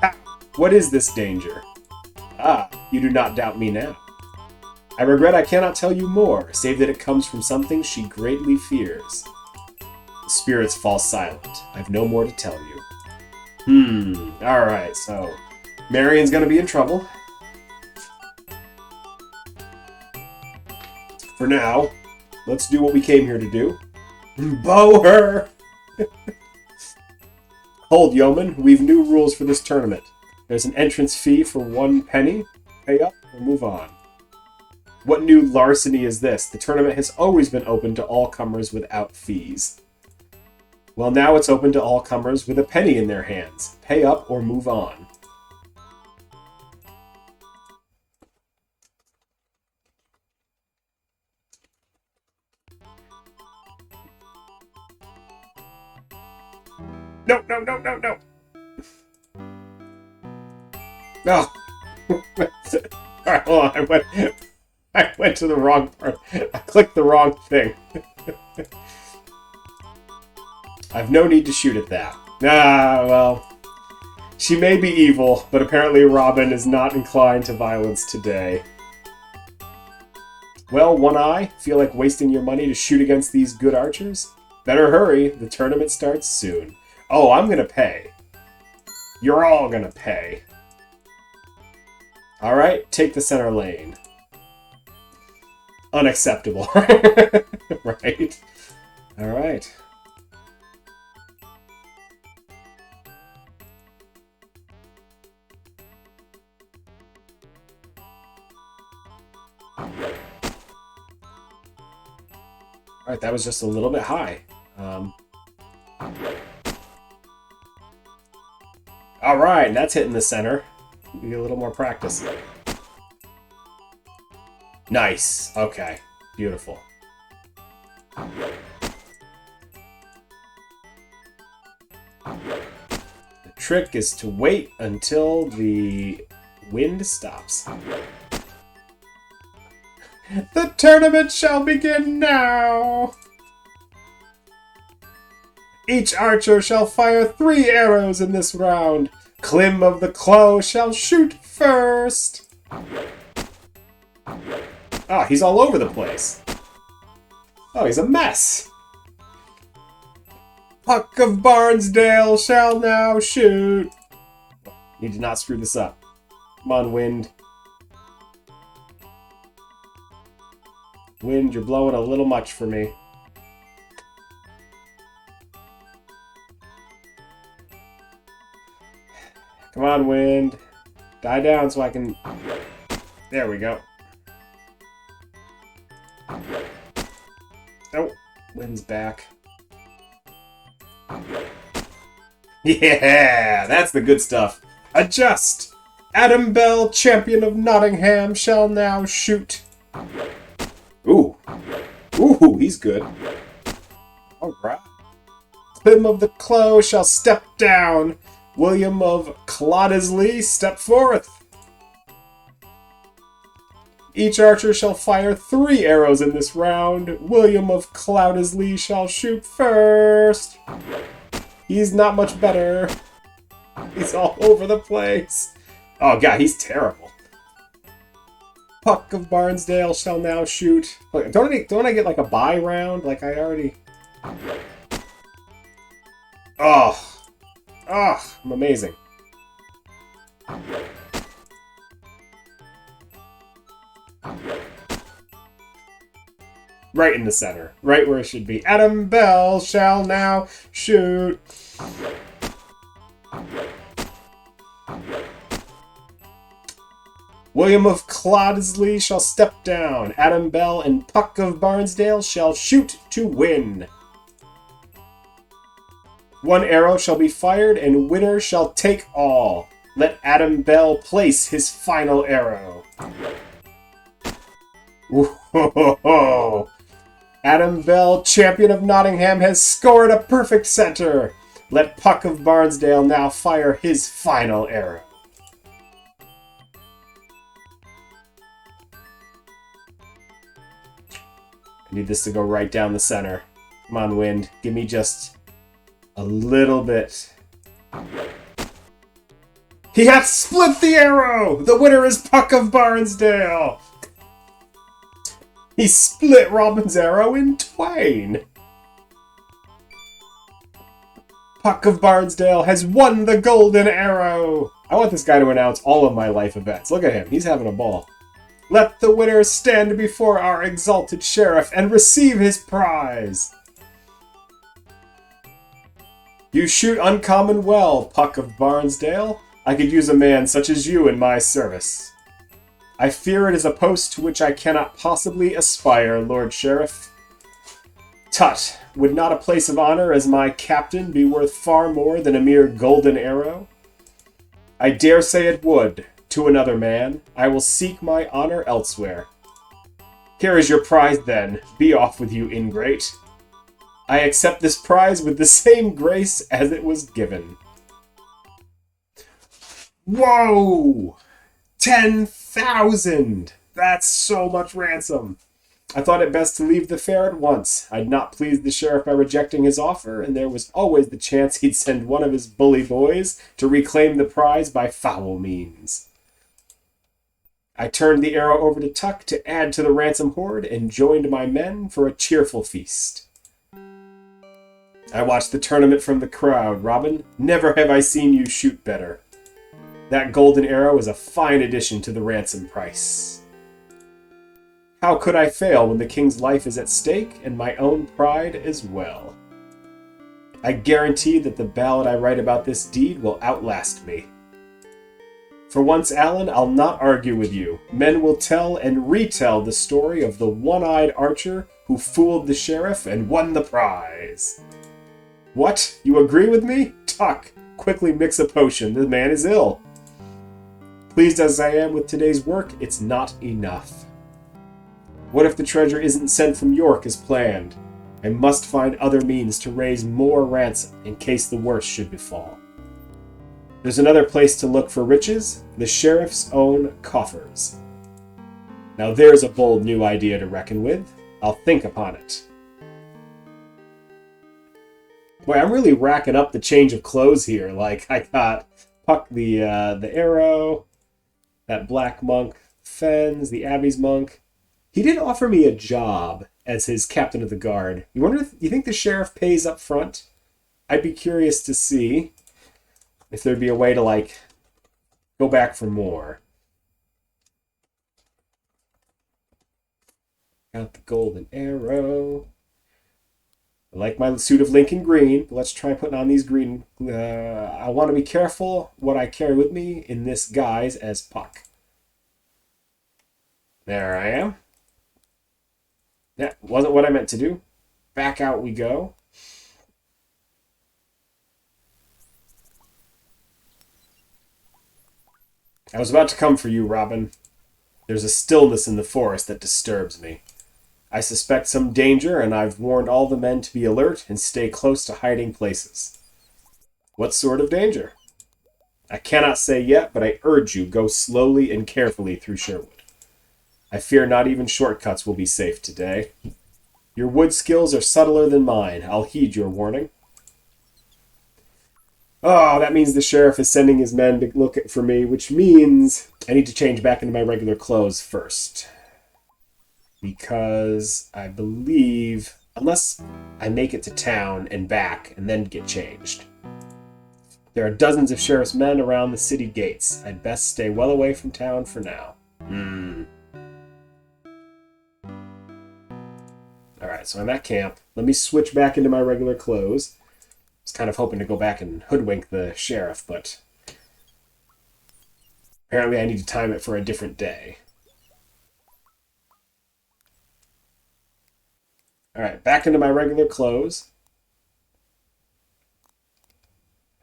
Ah, what is this danger? Ah, you do not doubt me now. I regret I cannot tell you more, save that it comes from something she greatly fears. The spirits fall silent. I have no more to tell you. Alright, so Marian's gonna be in trouble. For now, let's do what we came here to do. Bow her! Hold, yeoman. We've new rules for this tournament. There's an entrance fee for 1 penny. Pay up or move on. What new larceny is this? The tournament has always been open to all comers without fees. Well, now it's open to all comers with a penny in their hands. Pay up or move on. No, no, no, no, no! No! Alright, hold on. I went to the wrong part. I clicked the wrong thing. I've no need to shoot at that. Ah, well. She may be evil, but apparently Robin is not inclined to violence today. Well, One Eye, feel like wasting your money to shoot against these good archers? Better hurry, the tournament starts soon. Oh, I'm gonna pay. You're all gonna pay. Alright, take the center lane. Unacceptable. Right. Alright. Alright, that was just a little bit high. Alright, that's hitting the center. We get a little more practice. Nice. Okay. Beautiful. The trick is to wait until the wind stops. The tournament shall begin now! Each archer shall fire 3 arrows in this round. Clym of the Clow shall shoot first. Ah, he's all over the place. Oh, he's a mess. Puck of Barnesdale shall now shoot. Need to not screw this up. Come on, Wind. Wind, you're blowing a little much for me. Come on, Wind. Die down so I can... There we go. Oh, Wind's back. Yeah, that's the good stuff. Adjust! Adam Bell, champion of Nottingham, shall now shoot. Ooh. Ooh, he's good. Alright. Clym of the Clow shall step down. William of Cloddesley, step forth. Each archer shall fire 3 arrows in this round. William of Cloddesley shall shoot first. He's not much better. He's all over the place. Oh god, he's terrible. Puck of Barnesdale shall now shoot. Look, don't I get like a bye round? Like I already... Oh. Oh, I'm amazing. Right in the center. Right where it should be. Adam Bell shall now shoot. William of Cloddesley shall step down. Adam Bell and Puck of Barnesdale shall shoot to win. 1 arrow shall be fired, and winner shall take all. Let Adam Bell place his final arrow. Ooh, ho, ho, ho. Adam Bell, champion of Nottingham, has scored a perfect center. Let Puck of Barnesdale now fire his final arrow. I need this to go right down the center. Come on, wind. Give me just a little bit. He hath split the arrow! The winner is Puck of Barnesdale! He split Robin's arrow in twain! Puck of Barnesdale has won the golden arrow! I want this guy to announce all of my life events. Look at him. He's having a ball. Let the winner stand before our exalted sheriff and receive his prize! You shoot uncommon well, Puck of Barnesdale. I could use a man such as you in my service. I fear it is a post to which I cannot possibly aspire, Lord Sheriff. Tut, would not a place of honor as my captain be worth far more than a mere golden arrow? I dare say it would, to another man. I will seek my honor elsewhere. Here is your prize, then. Be off with you, ingrate. I accept this prize with the same grace as it was given. Whoa! 10,000! That's so much ransom. I thought it best to leave the fair at once. I'd not pleased the sheriff by rejecting his offer, and there was always the chance he'd send one of his bully boys to reclaim the prize by foul means. I turned the arrow over to Tuck to add to the ransom hoard and joined my men for a cheerful feast. I watched the tournament from the crowd, Robin. Never have I seen you shoot better. That golden arrow is a fine addition to the ransom price. How could I fail when the king's life is at stake and my own pride as well? I guarantee that the ballad I write about this deed will outlast me. For once, Alan, I'll not argue with you. Men will tell and retell the story of the one-eyed archer who fooled the sheriff and won the prize. What? You agree with me? Tuck, quickly mix a potion. The man is ill. Pleased as I am with today's work, it's not enough. What if the treasure isn't sent from York as planned? I must find other means to raise more ransom in case the worst should befall. There's another place to look for riches, the sheriff's own coffers. Now there's a bold new idea to reckon with. I'll think upon it. Boy, I'm really racking up the change of clothes here. Like, I got Puck the arrow, that black monk, Fens, the Abbey's monk. He did offer me a job as his captain of the guard. You think the sheriff pays up front? I'd be curious to see if there'd be a way to, like, go back for more. Got the golden arrow. I like my suit of Lincoln green, but let's try putting on these green. I want to be careful what I carry with me in this guise as Puck. There I am. That wasn't what I meant to do. Back out we go. I was about to come for you, Robin. There's a stillness in the forest that disturbs me. I suspect some danger, and I've warned all the men to be alert and stay close to hiding places. What sort of danger? I cannot say yet, but I urge you, go slowly and carefully through Sherwood. I fear not even shortcuts will be safe today. Your wood skills are subtler than mine. I'll heed your warning. Oh, that means the sheriff is sending his men to look for me, which means I need to change back into my regular clothes first. Because I believe, unless I make it to town and back and then get changed. There are dozens of sheriff's men around the city gates. I'd best stay well away from town for now. Alright, so I'm at camp. Let me switch back into my regular clothes. I was kind of hoping to go back and hoodwink the sheriff, but apparently I need to time it for a different day. Alright, back into my regular clothes.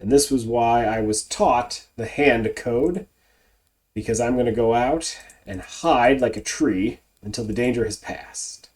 And this was why I was taught the hand code, because I'm going to go out and hide like a tree until the danger has passed.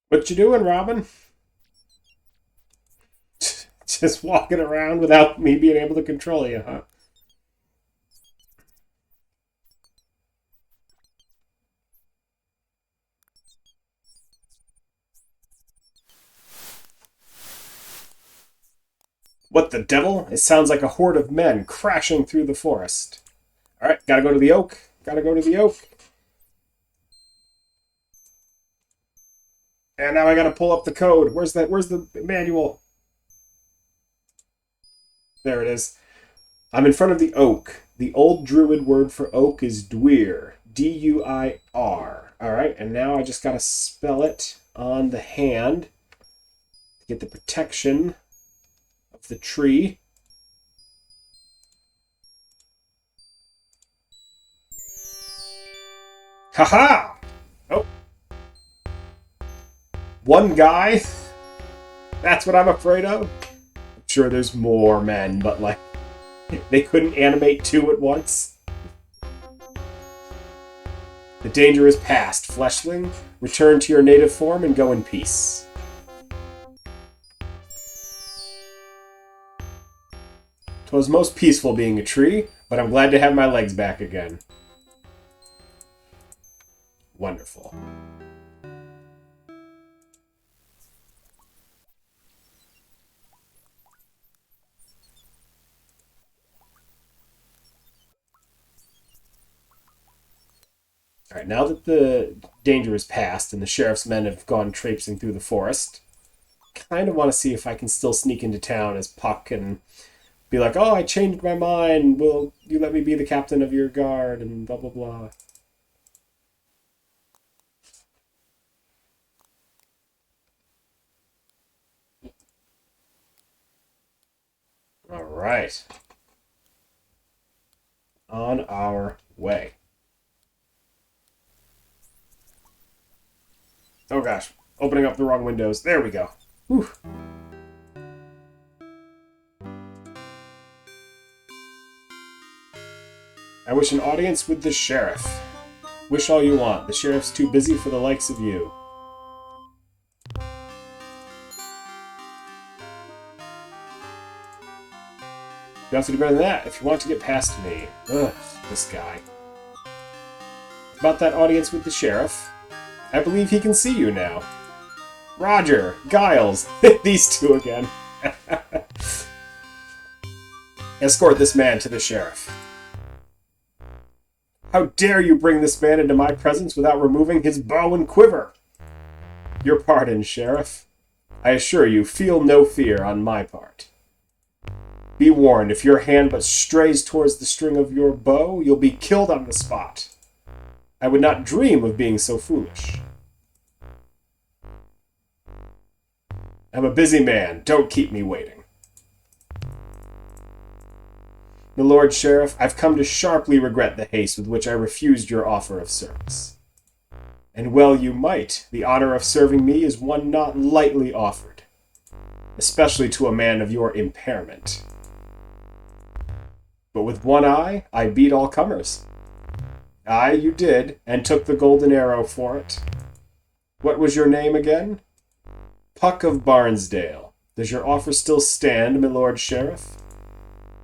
What you doing, Robin? Just walking around without me being able to control you, huh? What the devil? It sounds like a horde of men crashing through the forest. Alright, gotta go to the oak. Gotta go to the oak. And now I gotta pull up the code. Where's the manual? There it is. I'm in front of the oak. The old druid word for oak is Dwyer. D-U-I-R. Alright, and now I just gotta spell it on the hand to get the protection of the tree. Haha! Oh. One guy? That's what I'm afraid of? I'm sure there's more men, but like, they couldn't animate two at once. The danger is past, fleshling. Return to your native form and go in peace. 'Twas most peaceful being a tree, but I'm glad to have my legs back again. Wonderful. Alright, now that the danger is past and the sheriff's men have gone traipsing through the forest, I kind of want to see if I can still sneak into town as Puck and be like, oh, I changed my mind, will you let me be the captain of your guard, and blah, blah, blah. Alright. On our way. Oh gosh, opening up the wrong windows. There we go. Whew. I wish an audience with the sheriff. Wish all you want. The sheriff's too busy for the likes of you. You have to do better than that if you want to get past me. Ugh, this guy. About that audience with the sheriff, I believe he can see you now. Roger, Giles, these two again. Escort this man to the sheriff. How dare you bring this man into my presence without removing his bow and quiver? Your pardon, sheriff. I assure you, feel no fear on my part. Be warned, if your hand but strays towards the string of your bow, you'll be killed on the spot. I would not dream of being so foolish. I'm a busy man. Don't keep me waiting. My Lord Sheriff, I've come to sharply regret the haste with which I refused your offer of service. And well you might. The honor of serving me is one not lightly offered, especially to a man of your impairment. But with one eye, I beat all comers. Aye, you did, and took the golden arrow for it. What was your name again? Puck of Barnesdale. Does your offer still stand, my Lord Sheriff?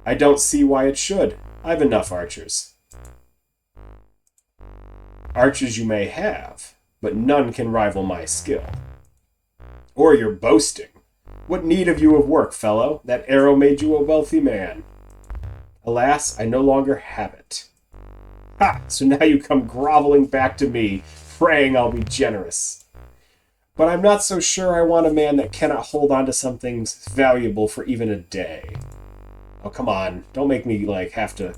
I don't see why it should. I've enough archers. Archers you may have, but none can rival my skill. Or your boasting. What need have you of work, fellow? That arrow made you a wealthy man. Alas, I no longer have it. Ha! So now you come groveling back to me, praying I'll be generous. But I'm not so sure I want a man that cannot hold on to something valuable for even a day. Oh, come on. Don't make me, have to...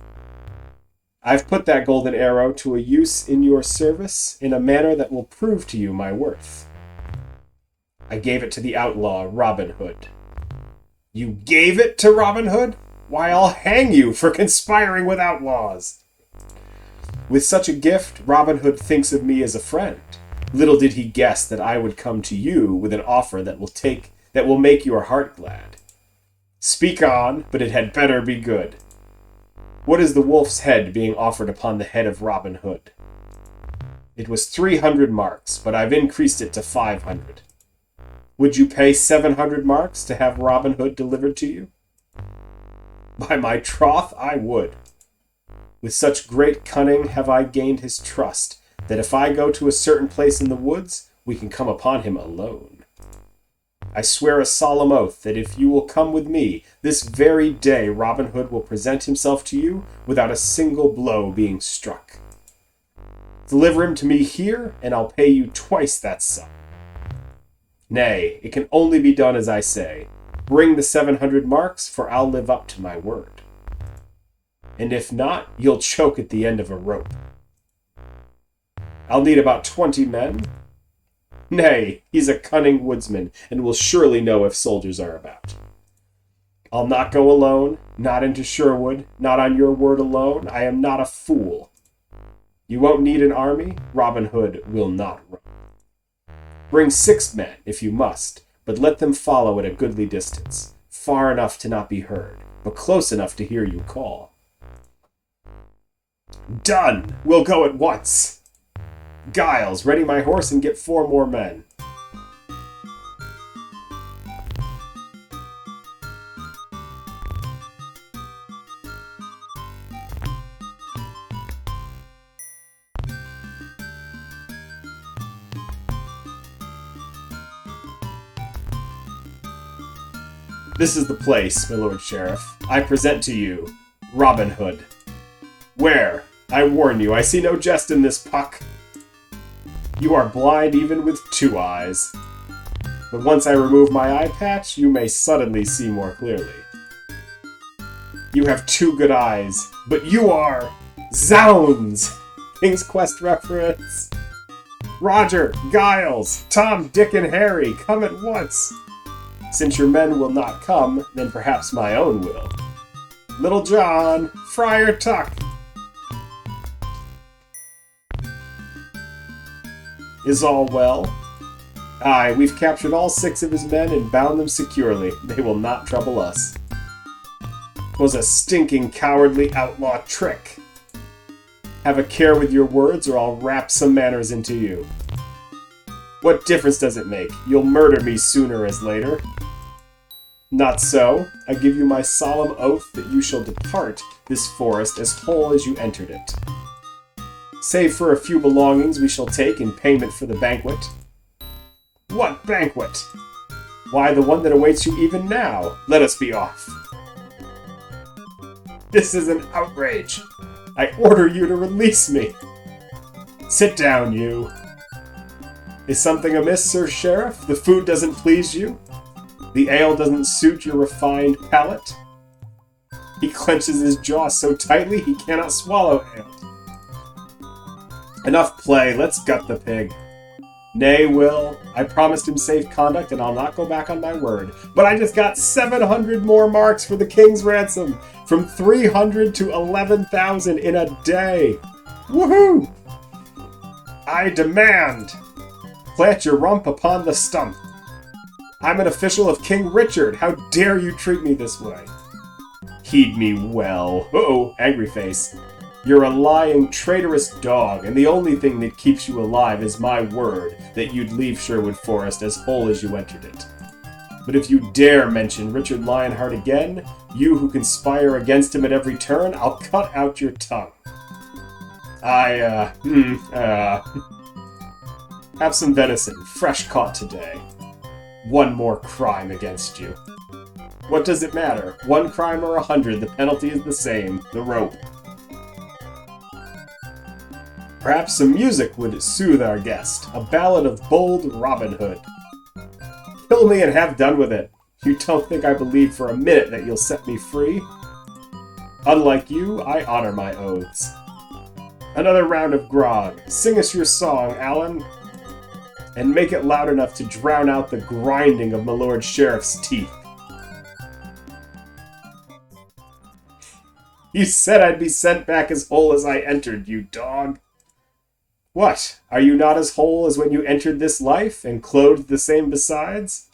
I've put that golden arrow to a use in your service in a manner that will prove to you my worth. I gave it to the outlaw, Robin Hood. You gave it to Robin Hood? Why, I'll hang you for conspiring with outlaws. With such a gift, Robin Hood thinks of me as a friend. Little did he guess that I would come to you with an offer that will make your heart glad. Speak on, but it had better be good. What is the wolf's head being offered upon the head of Robin Hood? It was 300 marks, but I've increased it to 500. Would you pay 700 marks to have Robin Hood delivered to you? By my troth, I would. With such great cunning have I gained his trust, that if I go to a certain place in the woods, we can come upon him alone. I swear a solemn oath that if you will come with me, this very day Robin Hood will present himself to you without a single blow being struck. Deliver him to me here, and I'll pay you twice that sum. Nay, it can only be done as I say. Bring the 700 marks, for I'll live up to my word. And if not, you'll choke at the end of a rope. I'll need about 20 men. Nay, he's a cunning woodsman, and will surely know if soldiers are about. I'll not go alone, not into Sherwood, not on your word alone. I am not a fool. You won't need an army. Robin Hood will not run. Bring 6 men, if you must, but let them follow at a goodly distance, far enough to not be heard, but close enough to hear you call. Done! We'll go at once! Giles, ready my horse and get 4 more men. This is the place, my Lord Sheriff. I present to you Robin Hood. Where? I warn you, I see no jest in this puck. You are blind even with 2 eyes. But once I remove my eye patch, you may suddenly see more clearly. You have 2 good eyes, but you are... Zounds! King's Quest reference. Roger, Giles, Tom, Dick, and Harry, come at once. Since your men will not come, then perhaps my own will. Little John, Friar Tuck. Is all well? Aye, we've captured all 6 of his men and bound them securely. They will not trouble us. 'Twas a stinking, cowardly outlaw trick. Have a care with your words, or I'll rap some manners into you. What difference does it make? You'll murder me sooner as later. Not so. I give you my solemn oath that you shall depart this forest as whole as you entered it. Save for a few belongings we shall take in payment for the banquet. What banquet? Why, the one that awaits you even now. Let us be off. This is an outrage. I order you to release me. Sit down, you. Is something amiss, Sir Sheriff? The food doesn't please you? The ale doesn't suit your refined palate? He clenches his jaw so tightly he cannot swallow ale. Enough play, let's gut the pig. Nay, Will, I promised him safe conduct and I'll not go back on my word. But I just got 700 more marks for the king's ransom, from 300 to 11,000 in a day. Woohoo! I demand! Plant your rump upon the stump. I'm an official of King Richard. How dare you treat me this way? Heed me well. Uh-oh, angry face. You're a lying, traitorous dog, and the only thing that keeps you alive is my word that you'd leave Sherwood Forest as whole as you entered it. But if you dare mention Richard Lionheart again, you who conspire against him at every turn, I'll cut out your tongue. Have some venison, fresh caught today. One more crime against you. What does it matter? 1 crime or 100, the penalty is the same, the rope. Perhaps some music would soothe our guest, a ballad of bold Robin Hood. Kill me and have done with it. You don't think I believe for a minute that you'll set me free? Unlike you, I honor my oaths. Another round of grog. Sing us your song, Alan. And make it loud enough to drown out the grinding of my Lord Sheriff's teeth. You said I'd be sent back as whole as I entered, you dog. What? Are you not as whole as when you entered this life, and clothed the same besides?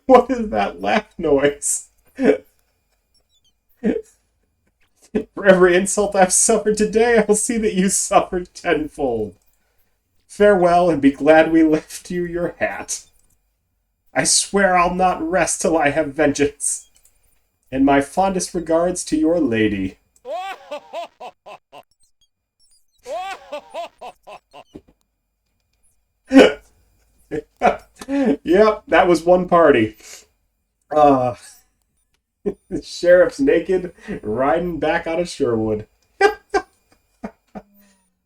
What is that laugh noise? For every insult I've suffered today, I'll see that you suffered tenfold. Farewell, and be glad we left you your hat. I swear I'll not rest till I have vengeance. And my fondest regards to your lady. Yep, that was one party. The sheriff's naked, riding back out of Sherwood.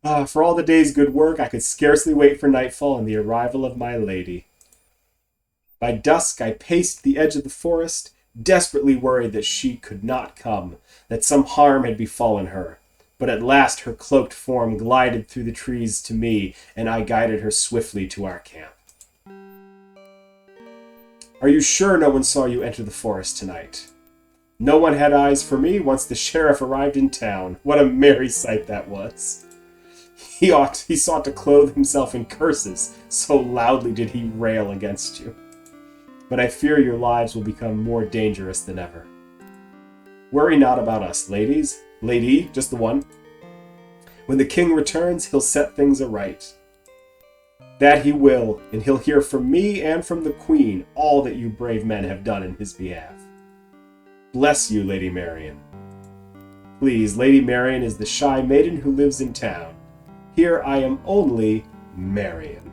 For all the day's good work, I could scarcely wait for nightfall and the arrival of my lady. By dusk, I paced the edge of the forest, desperately worried that she could not come, that some harm had befallen her. But at last her cloaked form glided through the trees to me, and I guided her swiftly to our camp. Are you sure no one saw you enter the forest tonight? No one had eyes for me once the sheriff arrived in town. What a merry sight that was. He sought to clothe himself in curses, so loudly did he rail against you. But I fear your lives will become more dangerous than ever. Worry not about us, ladies. Lady, just the one. When the king returns, he'll set things aright. That he will, and he'll hear from me and from the queen all that you brave men have done in his behalf. Bless you, Lady Marian. Please, Lady Marian is the shy maiden who lives in town. Here I am only Marian.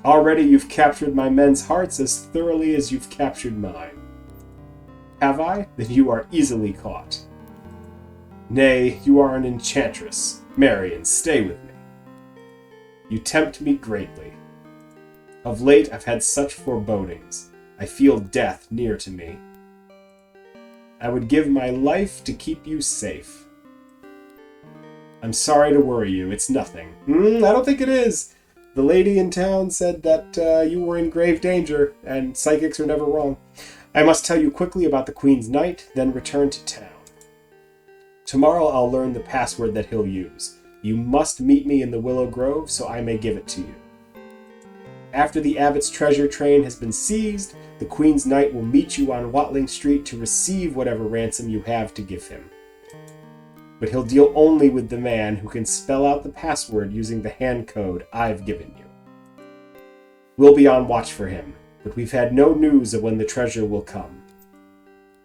Already you've captured my men's hearts as thoroughly as you've captured mine. Have I? Then you are easily caught. Nay, you are an enchantress. Marian, stay with me. You tempt me greatly. Of late I've had such forebodings. I feel death near to me. I would give my life to keep you safe. I'm sorry to worry you. It's nothing. I don't think it is. The lady in town said that you were in grave danger, and psychics are never wrong. I must tell you quickly about the Queen's Knight, then return to town. Tomorrow I'll learn the password that he'll use. You must meet me in the Willow Grove so I may give it to you. After the Abbot's treasure train has been seized, the Queen's Knight will meet you on Watling Street to receive whatever ransom you have to give him. But he'll deal only with the man who can spell out the password using the hand code I've given you. We'll be on watch for him, but we've had no news of when the treasure will come.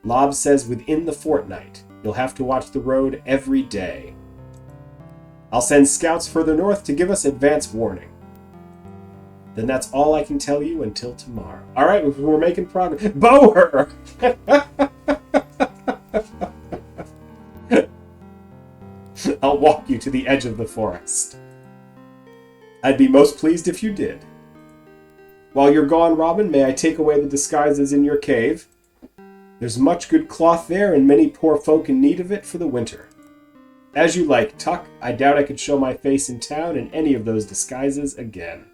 Lob says within the fortnight. You'll have to watch the road every day. I'll send scouts further north to give us advance warning. Then that's all I can tell you until tomorrow. All right, we're making progress. Bow her! I'll walk you to the edge of the forest. I'd be most pleased if you did. While you're gone, Robin, may I take away the disguises in your cave? There's much good cloth there, and many poor folk in need of it for the winter. As you like, Tuck. I doubt I could show my face in town in any of those disguises again.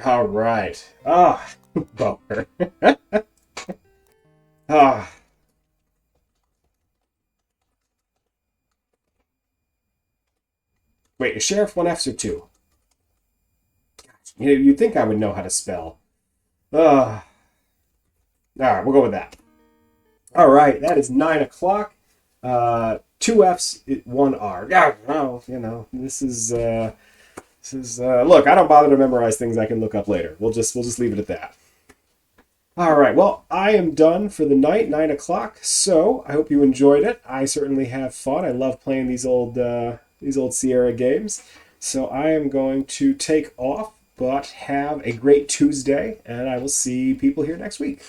All right. Bummer. Wait, is Sheriff 1Fs or 2? You'd think I would know how to spell. All right, we'll go with that. All right, that is 9 o'clock. 2 Fs, 1 R. Yeah, well, this is. Look, I don't bother to memorize things I can look up later. We'll just leave it at that. All right, well, I am done for the night, 9 o'clock. So I hope you enjoyed it. I certainly have fun. I love playing these old Sierra games. So I am going to take off, but have a great Tuesday, and I will see people here next week.